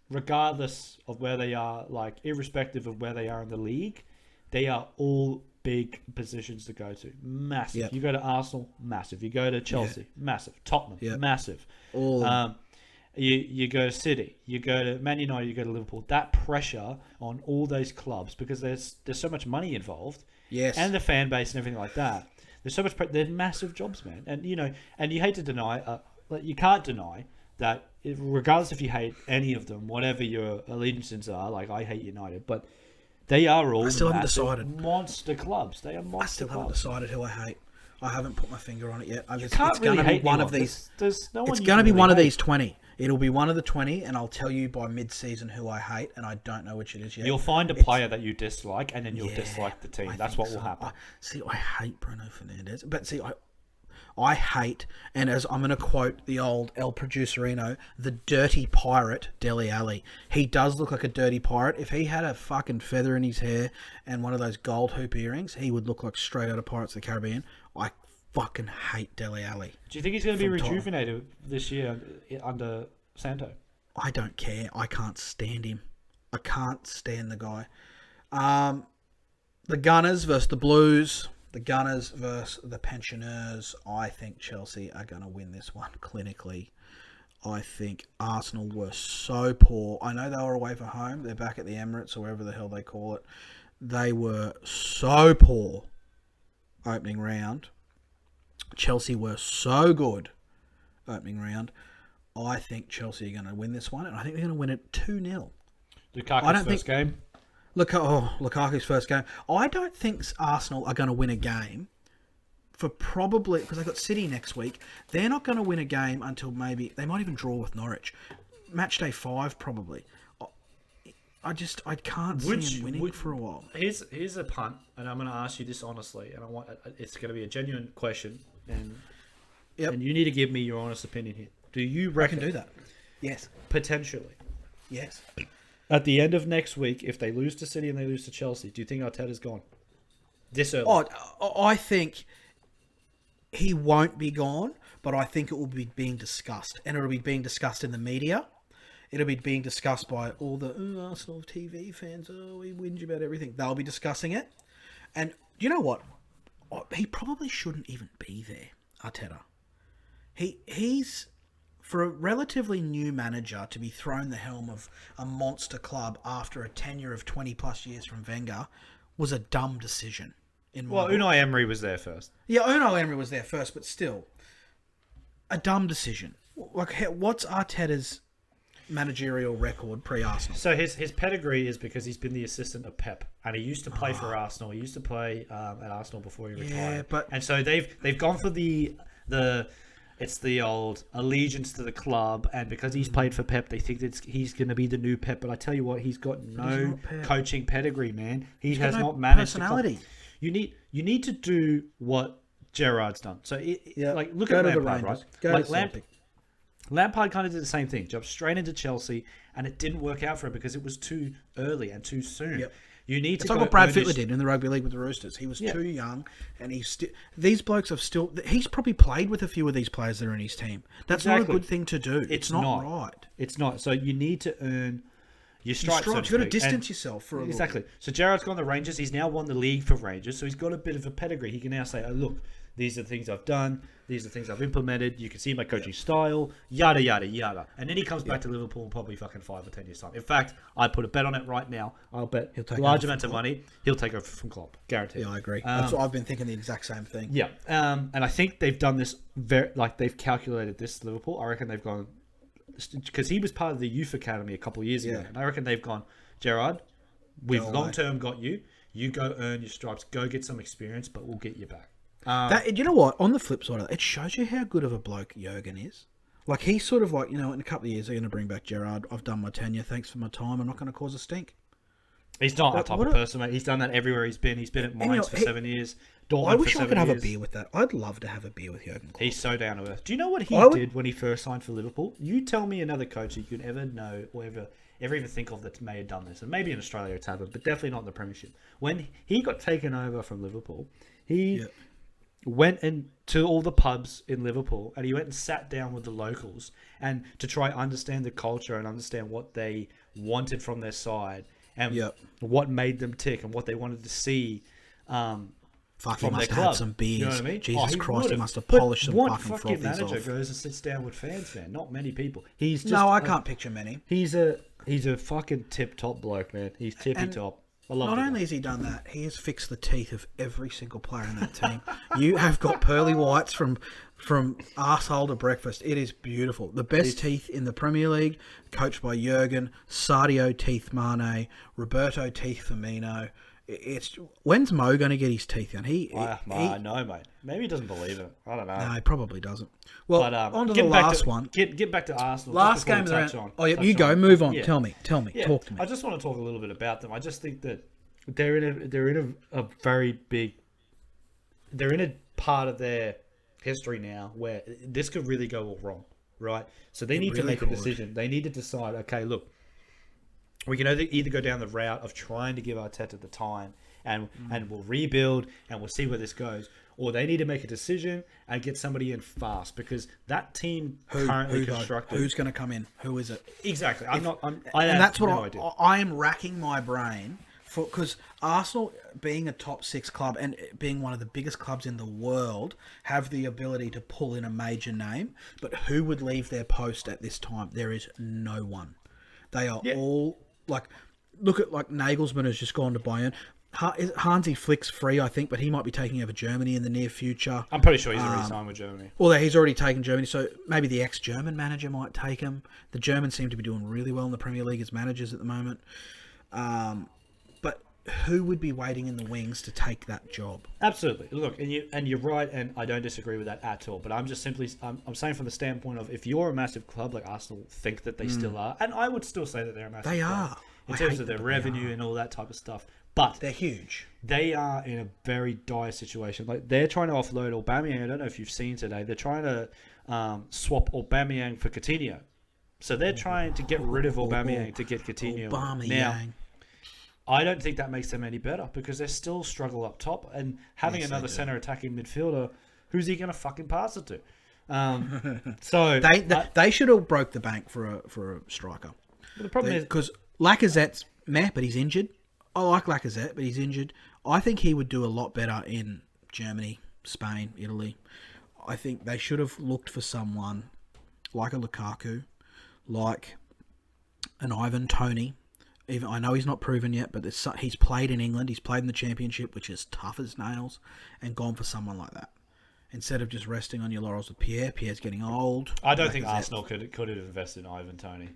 Speaker 2: regardless of where they are, like irrespective of where they are in the league, they are all big positions to go to. Massive.
Speaker 1: Yep.
Speaker 2: You go to Arsenal, massive. You go to Chelsea, massive. Tottenham, massive.
Speaker 1: All
Speaker 2: You go to City, you go to Man United, you go to Liverpool. That pressure on all those clubs because there's so much money involved,
Speaker 1: yes,
Speaker 2: and the fan base and everything like that. There's so much. They're massive jobs, man. And and you hate to deny, you can't deny that. Regardless if you hate any of them, whatever your allegiances are, like I hate United, but they are all
Speaker 1: still haven't
Speaker 2: massive
Speaker 1: decided.
Speaker 2: monster clubs. They are
Speaker 1: I
Speaker 2: monster
Speaker 1: still haven't
Speaker 2: clubs.
Speaker 1: decided who I hate. I haven't put my finger on it yet. It's
Speaker 2: Can't really
Speaker 1: going to be
Speaker 2: hate
Speaker 1: one
Speaker 2: anyone.
Speaker 1: of these.
Speaker 2: There's no one
Speaker 1: It's
Speaker 2: you
Speaker 1: going to
Speaker 2: can
Speaker 1: be
Speaker 2: really
Speaker 1: one of
Speaker 2: hate.
Speaker 1: these 20. It'll be one of the 20, and I'll tell you by mid-season who I hate, and I don't know which it is yet.
Speaker 2: You'll find a player that you dislike, and then you'll dislike the team.
Speaker 1: I
Speaker 2: That's
Speaker 1: think
Speaker 2: what will
Speaker 1: so.
Speaker 2: happen.
Speaker 1: I hate Bruno Fernandes, but I hate, and as I'm going to quote the old El Producerino, the dirty pirate Dele Alli. He does look like a dirty pirate. If he had a fucking feather in his hair and one of those gold hoop earrings, he would look like straight out of Pirates of the Caribbean. I fucking hate Dele Alli.
Speaker 2: Do you think he's going to be
Speaker 1: From Tottenham.
Speaker 2: rejuvenated this year under Santo?
Speaker 1: I don't care. I can't stand him. I can't stand the guy. The Gunners versus the Blues. The Gunners versus the Pensioners. I think Chelsea are going to win this one clinically. I think Arsenal were so poor. I know they were away from home. They're back at the Emirates or wherever the hell they call it. They were so poor opening round. Chelsea were so good opening round. I think Chelsea are going to win this one, and I think they're going to win it 2-0.
Speaker 2: Lukaku's first game.
Speaker 1: Lukaku's first game. I don't think Arsenal are going to win a game for probably, because they've got City next week. They're not going to win a game until maybe, they might even draw with Norwich. Match day 5 probably. I can't see them winning for a while.
Speaker 2: Here's a punt, and I'm going to ask you this honestly, and it's going to be a genuine question, and you need to give me your honest opinion here. Do you reckon
Speaker 1: I can do that? Yes.
Speaker 2: Potentially.
Speaker 1: Yes.
Speaker 2: At the end of next week, if they lose to City and they lose to Chelsea, do you think Arteta's gone? This early?
Speaker 1: I think he won't be gone, but I think it will be being discussed. And it'll be being discussed in the media. It'll be being discussed by all the Arsenal TV fans. Oh, we whinge about everything. They'll be discussing it. And you know what? He probably shouldn't even be there, Arteta. He's... For a relatively new manager to be thrown the helm of a monster club after a tenure of 20 plus years from Wenger was a dumb decision.
Speaker 2: Unai Emery was there first.
Speaker 1: Yeah, Unai Emery was there first, but still, a dumb decision. Like, what's Arteta's managerial record pre-Arsenal?
Speaker 2: So his pedigree is because he's been the assistant of Pep, and he used to play for Arsenal. He used to play at Arsenal before he retired. And so they've gone for the it's the old allegiance to the club, and because he's played for Pep, they think that he's going to be the new Pep. But I tell you what, he's got no coaching pedigree, man. He has not managed
Speaker 1: personality.
Speaker 2: You need to do what Gerrard's done. So look
Speaker 1: Go
Speaker 2: at
Speaker 1: to the
Speaker 2: Lampard,
Speaker 1: Rangers.
Speaker 2: right?
Speaker 1: Go
Speaker 2: like
Speaker 1: to Celtic.
Speaker 2: Lampard kind of did the same thing, jumped straight into Chelsea, and it didn't work out for him because it was too early and too soon.
Speaker 1: Yep.
Speaker 2: You need
Speaker 1: It's
Speaker 2: to
Speaker 1: like what Brad Fittler did in the rugby league with the Roosters. He was too young, and these blokes have still. He's probably played with a few of these players that are in his team. That's not a good thing to do. It's not right.
Speaker 2: It's not. So you need to earn your stripes.
Speaker 1: You've got to distance yourself for a
Speaker 2: exactly. So Gerrard's gone to Rangers. He's now won the league for Rangers, so he's got a bit of a pedigree. He can now say, "Oh, look, These are the things I've done. These are the things I've implemented. You can see my coaching style, yada, yada, yada. And then he comes back to Liverpool in probably fucking 5 or 10 years' time. In fact, I'd put a bet on it right now. I'll bet
Speaker 1: He'll take
Speaker 2: large
Speaker 1: over
Speaker 2: amounts
Speaker 1: from
Speaker 2: of money. He'll take over from Klopp. Guaranteed.
Speaker 1: Yeah, I agree. That's what I've been thinking, the exact same thing.
Speaker 2: Yeah. And I think they've done this they've calculated this, Liverpool. I reckon they've gone, because he was part of the youth academy a couple of years ago. And I reckon they've gone, Gerard, we've long-term got you. You go earn your stripes. Go get some experience, but we'll get you back.
Speaker 1: You know what? On the flip side of it shows you how good of a bloke Jurgen is. Like, he's sort of like, in a couple of years, they're going to bring back Gerard. I've done my tenure. Thanks for my time. I'm not going to cause a stink.
Speaker 2: He's not that type of person, mate. He's done that everywhere he's been. He's been at Mainz for 7 years. Dortmund
Speaker 1: I wish
Speaker 2: for
Speaker 1: I could have
Speaker 2: years.
Speaker 1: a beer with that. I'd love to have a beer with Jurgen Klopp.
Speaker 2: He's so down to earth. Do you know what he did when he first signed for Liverpool? You tell me another coach you could ever know or ever even think of that may have done this. And maybe in Australia it's happened, but definitely not in the Premiership. When he got taken over from Liverpool, he went into all the pubs in Liverpool and he went and sat down with the locals and to try and understand the culture and understand what they wanted from their side and what made them tick and what they wanted to see
Speaker 1: Fuck, he
Speaker 2: from
Speaker 1: must
Speaker 2: their
Speaker 1: have
Speaker 2: club.
Speaker 1: had some beers.
Speaker 2: You know what I mean?
Speaker 1: Jesus Christ, he
Speaker 2: would've.
Speaker 1: must have
Speaker 2: But
Speaker 1: polished some
Speaker 2: what
Speaker 1: fucking frothies
Speaker 2: manager
Speaker 1: off.
Speaker 2: goes and sits down with fans, man? Not many people. He's just
Speaker 1: No, I can't picture many.
Speaker 2: He's a fucking tip-top bloke, man. He's tippy-top. I love
Speaker 1: Not only has he done that, he has fixed the teeth of every single player in that team. You have got pearly whites from arsehole to breakfast. It is beautiful. The best teeth in the Premier League, coached by Jurgen, Sadio Teeth Mane, Roberto Teeth Firmino. When's Mo going to get his teeth in?
Speaker 2: I know, mate. Maybe he doesn't believe it. I don't know.
Speaker 1: No, he probably doesn't. Well,
Speaker 2: But,
Speaker 1: on to the last one.
Speaker 2: Get back to Arsenal.
Speaker 1: Last game of the round. Oh, yeah, you go. Move on.
Speaker 2: Yeah.
Speaker 1: Tell me.
Speaker 2: Yeah,
Speaker 1: Talk to me.
Speaker 2: I just want to talk a little bit about them. I just think that they're in a very big. They're in a part of their history now where this could really go all wrong, right? So they need to make a decision. They need to decide. Okay, look, we can either go down the route of trying to give Arteta the time and we'll rebuild and we'll see where this goes, or they need to make a decision and get somebody in fast because that team currently constructed.
Speaker 1: Who's going to come in? Who is it?
Speaker 2: Exactly. And
Speaker 1: that's what I am racking my brain for, because Arsenal, being a top 6 club and being one of the biggest clubs in the world, have the ability to pull in a major name. But who would leave their post at this time? There is no one. They are all like, look at like Nagelsmann has just gone to Bayern. Hansi Flick's free, I think, but he might be taking over Germany in the near future.
Speaker 2: I'm pretty sure he's already signed with Germany.
Speaker 1: Well, he's already taken Germany, so maybe the ex-German manager might take him. The Germans seem to be doing really well in the Premier League as managers at the moment. But who would be waiting in the wings to take that job?
Speaker 2: Absolutely. Look, and you're right, and I don't disagree with that at all. But I'm just simply I'm saying from the standpoint of if you're a massive club like Arsenal, think that they still are, and I would still say that they're a massive.
Speaker 1: They
Speaker 2: club
Speaker 1: are
Speaker 2: in terms of their revenue and all that type of stuff. But
Speaker 1: they're huge.
Speaker 2: They are in a very dire situation. Like they're trying to offload Aubameyang. I don't know if you've seen today. They're trying to swap Aubameyang for Coutinho. So they're trying to get rid of Aubameyang to get Coutinho. Now, I don't think that makes them any better because they still struggle up top. And having another centre attacking midfielder, who's he going to fucking pass it to? So
Speaker 1: they should have broke the bank for a striker.
Speaker 2: The problem is
Speaker 1: because Lacazette's meh, but he's injured. I like Lacazette, but he's injured. I think he would do a lot better in Germany, Spain, Italy. I think they should have looked for someone like a Lukaku, like an Ivan Toney. Even I know he's not proven yet, but he's played in England. He's played in the Championship, which is tough as nails, and gone for someone like that. Instead of just resting on your laurels with Pierre. Pierre's getting old.
Speaker 2: I don't think Arsenal could have invested in Ivan Toney.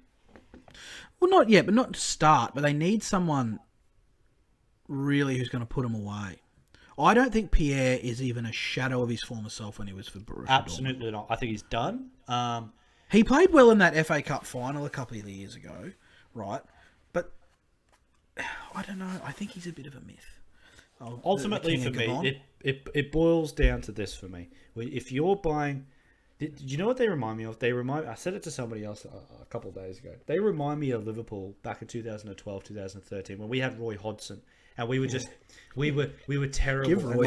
Speaker 1: Well, not yet, but not to start. But they need someone really who's going to put him away. I don't think Pierre is even a shadow of his former self when he was for Borussia
Speaker 2: Absolutely not. I think he's done.
Speaker 1: He played well in that FA Cup final a couple of years ago, right? But I don't know. I think he's a bit of a myth.
Speaker 2: Ultimately, for me, it boils down to this for me. If you're buying... Do you know what they remind me of? I said it to somebody else a couple of days ago. They remind me of Liverpool back in 2012, 2013, when we had Roy Hodgson. And we were just, we were terrible.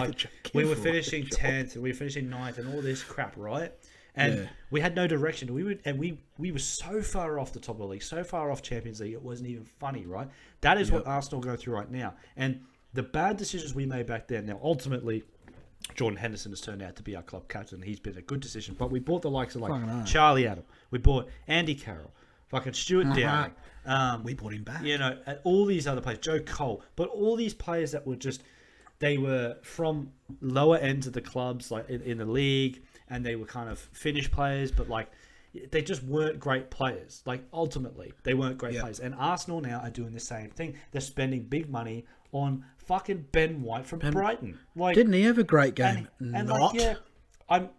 Speaker 2: We were finishing 10th and we were finishing 9th and all this crap, right? And we had no direction. We were so far off the top of the league, so far off Champions League, it wasn't even funny, right? That is what Arsenal go through right now. And the bad decisions we made back then, now ultimately, Jordan Henderson has turned out to be our club captain. He's been a good decision. But we bought the likes of
Speaker 1: Fucking hell.
Speaker 2: Charlie Adam. We bought Andy Carroll. Fucking Stuart Downing.
Speaker 1: We bought him back.
Speaker 2: And all these other players. Joe Cole. But all these players that were just... They were from lower ends of the clubs, like in the league, and they were kind of Finnish players, but like they just weren't great players. Like ultimately, they weren't great players. And Arsenal now are doing the same thing. They're spending big money on fucking Ben White from Brighton. Like,
Speaker 1: didn't he have a great game?
Speaker 2: And
Speaker 1: Not.
Speaker 2: like,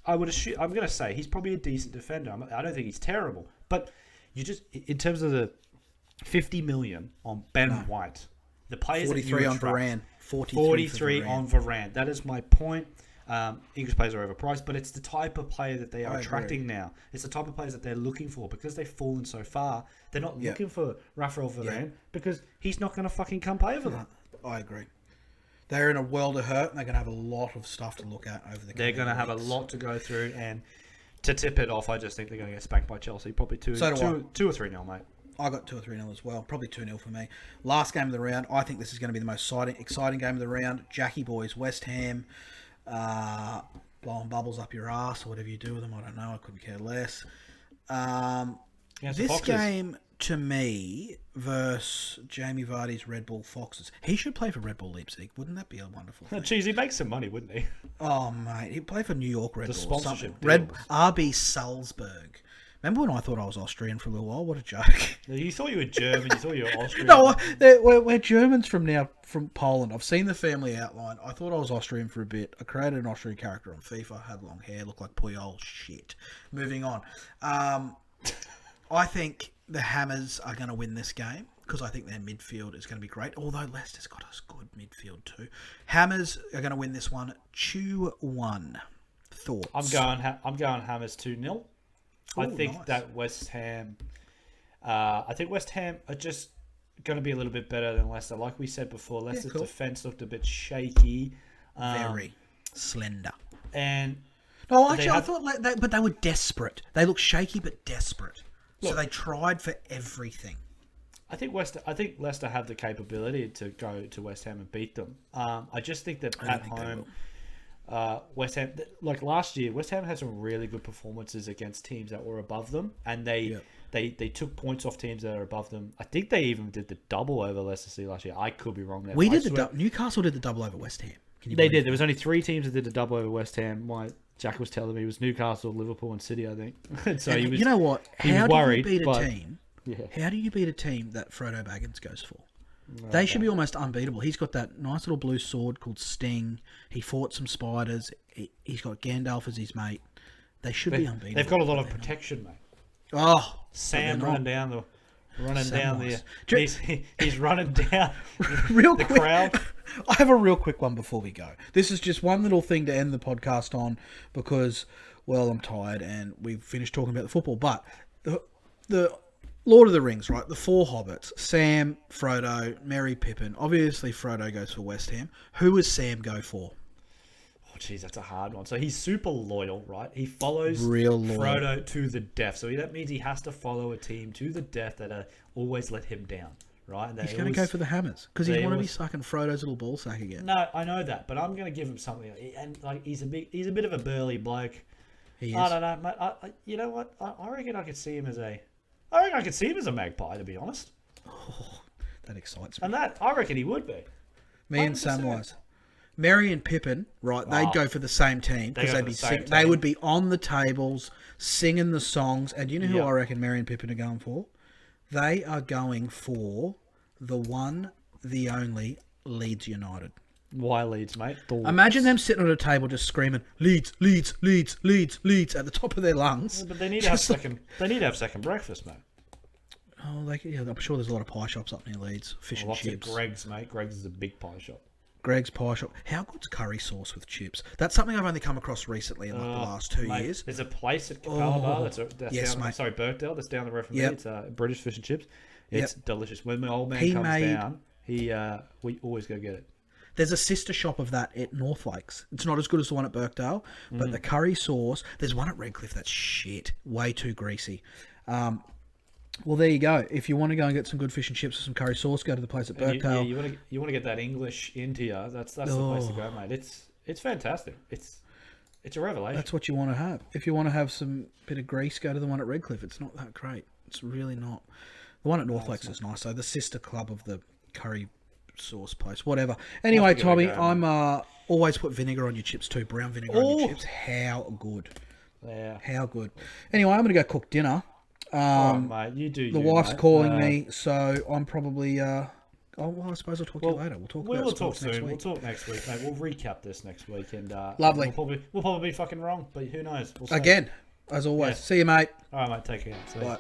Speaker 2: I would assume. I'm gonna say he's probably a decent defender. I don't think he's terrible, but you just in terms of the 50 million on Ben White, the players
Speaker 1: 43
Speaker 2: that
Speaker 1: on Varane.
Speaker 2: 43 on Varane. That is my point. English players are overpriced, but it's the type of player that they are attracting now. It's the type of players that they're looking for because they've fallen so far. They're not looking for Rafael Varane because he's not going to fucking come pay for them.
Speaker 1: I agree. They're in a world of hurt and they're going to have a lot of stuff to look at over the
Speaker 2: They're going to have a lot to go through, and to tip it off, I just think they're going to get spanked by Chelsea. Probably 2 or 3-0, mate.
Speaker 1: I got 2 or 3-0 as well. Probably 2-0 for me. Last game of the round. I think this is going to be the most exciting game of the round. Jackie boys, West Ham. Blowing bubbles up your ass or whatever you do with them. I don't know. I couldn't care less. This game, to me, versus Jamie Vardy's Red Bull Foxes. He should play for Red Bull Leipzig. Wouldn't that be a wonderful thing?
Speaker 2: Jeez, he'd make some money, wouldn't he?
Speaker 1: Oh, mate. He'd play for New York Red Bull.
Speaker 2: The sponsorship
Speaker 1: RB Salzburg. Remember when I thought I was Austrian for a little while? What a joke.
Speaker 2: You thought you were German. You thought you were Austrian.
Speaker 1: No, we're Germans from Poland. I've seen the family outline. I thought I was Austrian for a bit. I created an Austrian character on FIFA. Had long hair. Looked like Puyol. Shit. Moving on. I think the Hammers are going to win this game because I think their midfield is going to be great. Although Leicester's got a good midfield too. Hammers are going to win this one 2-1. Thoughts?
Speaker 2: I'm going Hammers 2-0. I think that West Ham... I think West Ham are just going to be a little bit better than Leicester. Like we said before, Leicester's defence looked a bit shaky.
Speaker 1: Very slender.
Speaker 2: And...
Speaker 1: No, actually, I thought... but they were desperate. They looked shaky but desperate. So they tried for everything.
Speaker 2: I think Leicester have the capability to go to West Ham and beat them. I just think that at home... West Ham, like last year, West Ham had some really good performances against teams that were above them, and they took points off teams that are above them. I think they even did the double over Leicester City last year. I could be wrong there.
Speaker 1: Newcastle did the double over West Ham.
Speaker 2: They did. There was only 3 teams that did the double over West Ham. Jack was telling me it was Newcastle, Liverpool, and City. I think. So he was.
Speaker 1: You know what? How do you beat a team?
Speaker 2: Yeah.
Speaker 1: How do you beat a team that Frodo Baggins goes for? They should be almost unbeatable. He's got that nice little blue sword called Sting. He fought some spiders. He's got Gandalf as his mate. They should be unbeatable.
Speaker 2: They've got a lot of protection, mate.
Speaker 1: Oh,
Speaker 2: Sam running down the he's running down
Speaker 1: real
Speaker 2: the
Speaker 1: quick,
Speaker 2: crowd.
Speaker 1: I have a real quick one before we go. This is just one little thing to end the podcast on because, well, I'm tired and we've finished talking about the football. But the Lord of the Rings, right? The 4 hobbits. Sam, Frodo, Merry, Pippin. Obviously, Frodo goes for West Ham. Who does Sam go for?
Speaker 2: Oh, jeez, that's a hard one. So he's super loyal, right? He follows
Speaker 1: Real loyal.
Speaker 2: Frodo to the death. So that means he has to follow a team to the death that always let him down, right? And
Speaker 1: he's going to go for the Hammers because he want to be sucking Frodo's little ball sack again.
Speaker 2: No, I know that, but I'm going to give him something. And like he's a bit of a burly bloke.
Speaker 1: He is.
Speaker 2: I don't know, mate. You know what? I reckon I could see him as a magpie, to be honest.
Speaker 1: Oh, that excites me.
Speaker 2: And I reckon he would be.
Speaker 1: Me 100%. And Samwise. Merry and Pippin, right? They'd go for the same team because they would be on the tables singing the songs. And you know who I reckon Merry and Pippin are going for? They are going for the one, the only Leeds United.
Speaker 2: Why Leeds, mate?
Speaker 1: Imagine them sitting at a table just screaming Leeds, Leeds, Leeds, Leeds, Leeds at the top of their lungs.
Speaker 2: Yeah, but they need to have second. They need to have second breakfast, mate.
Speaker 1: Oh, I'm sure there's a lot of pie shops up near Leeds. Fish and chips.
Speaker 2: Greg's, mate. Greg's is a big pie shop.
Speaker 1: Greg's pie shop. How good's curry sauce with chips? That's something I've only come across recently in the last 2 years.
Speaker 2: There's a place at Capalaba Birkdale, that's down the road from me. It's British fish and chips. It's delicious. When my old man comes down, we always go get it.
Speaker 1: There's a sister shop of that at North Lakes. It's not as good as the one at Birkdale, but the curry sauce. There's one at Redcliffe that's shit. Way too greasy. Well, there you go. If you want to go and get some good fish and chips or some curry sauce, go to the place at Birkdale.
Speaker 2: You want to get that English into you. That's the place to go, mate. It's fantastic. It's a revelation.
Speaker 1: That's what you want to have. If you want to have some bit of grease, go to the one at Redcliffe. It's not that great. It's really not. The one at North Lakes is nice. So the sister club of the curry sauce place, whatever. Anyway,
Speaker 2: give it a
Speaker 1: Tommy,
Speaker 2: go,
Speaker 1: I'm always put vinegar on your chips too. Brown vinegar on your chips. How good.
Speaker 2: Yeah.
Speaker 1: How good. Anyway, I'm going to go cook dinner.
Speaker 2: Mate, you do.
Speaker 1: The wife's calling me, so I'm probably. I suppose I'll talk to you later. We'll talk.
Speaker 2: We'll talk
Speaker 1: soon.
Speaker 2: soon. We'll talk next week, mate. We'll recap this next week, and
Speaker 1: lovely.
Speaker 2: We'll probably be fucking wrong, but who knows? We'll see.
Speaker 1: Again, as always.
Speaker 2: Yeah.
Speaker 1: See you, mate.
Speaker 2: All right, mate. Take care. See you.
Speaker 1: Bye.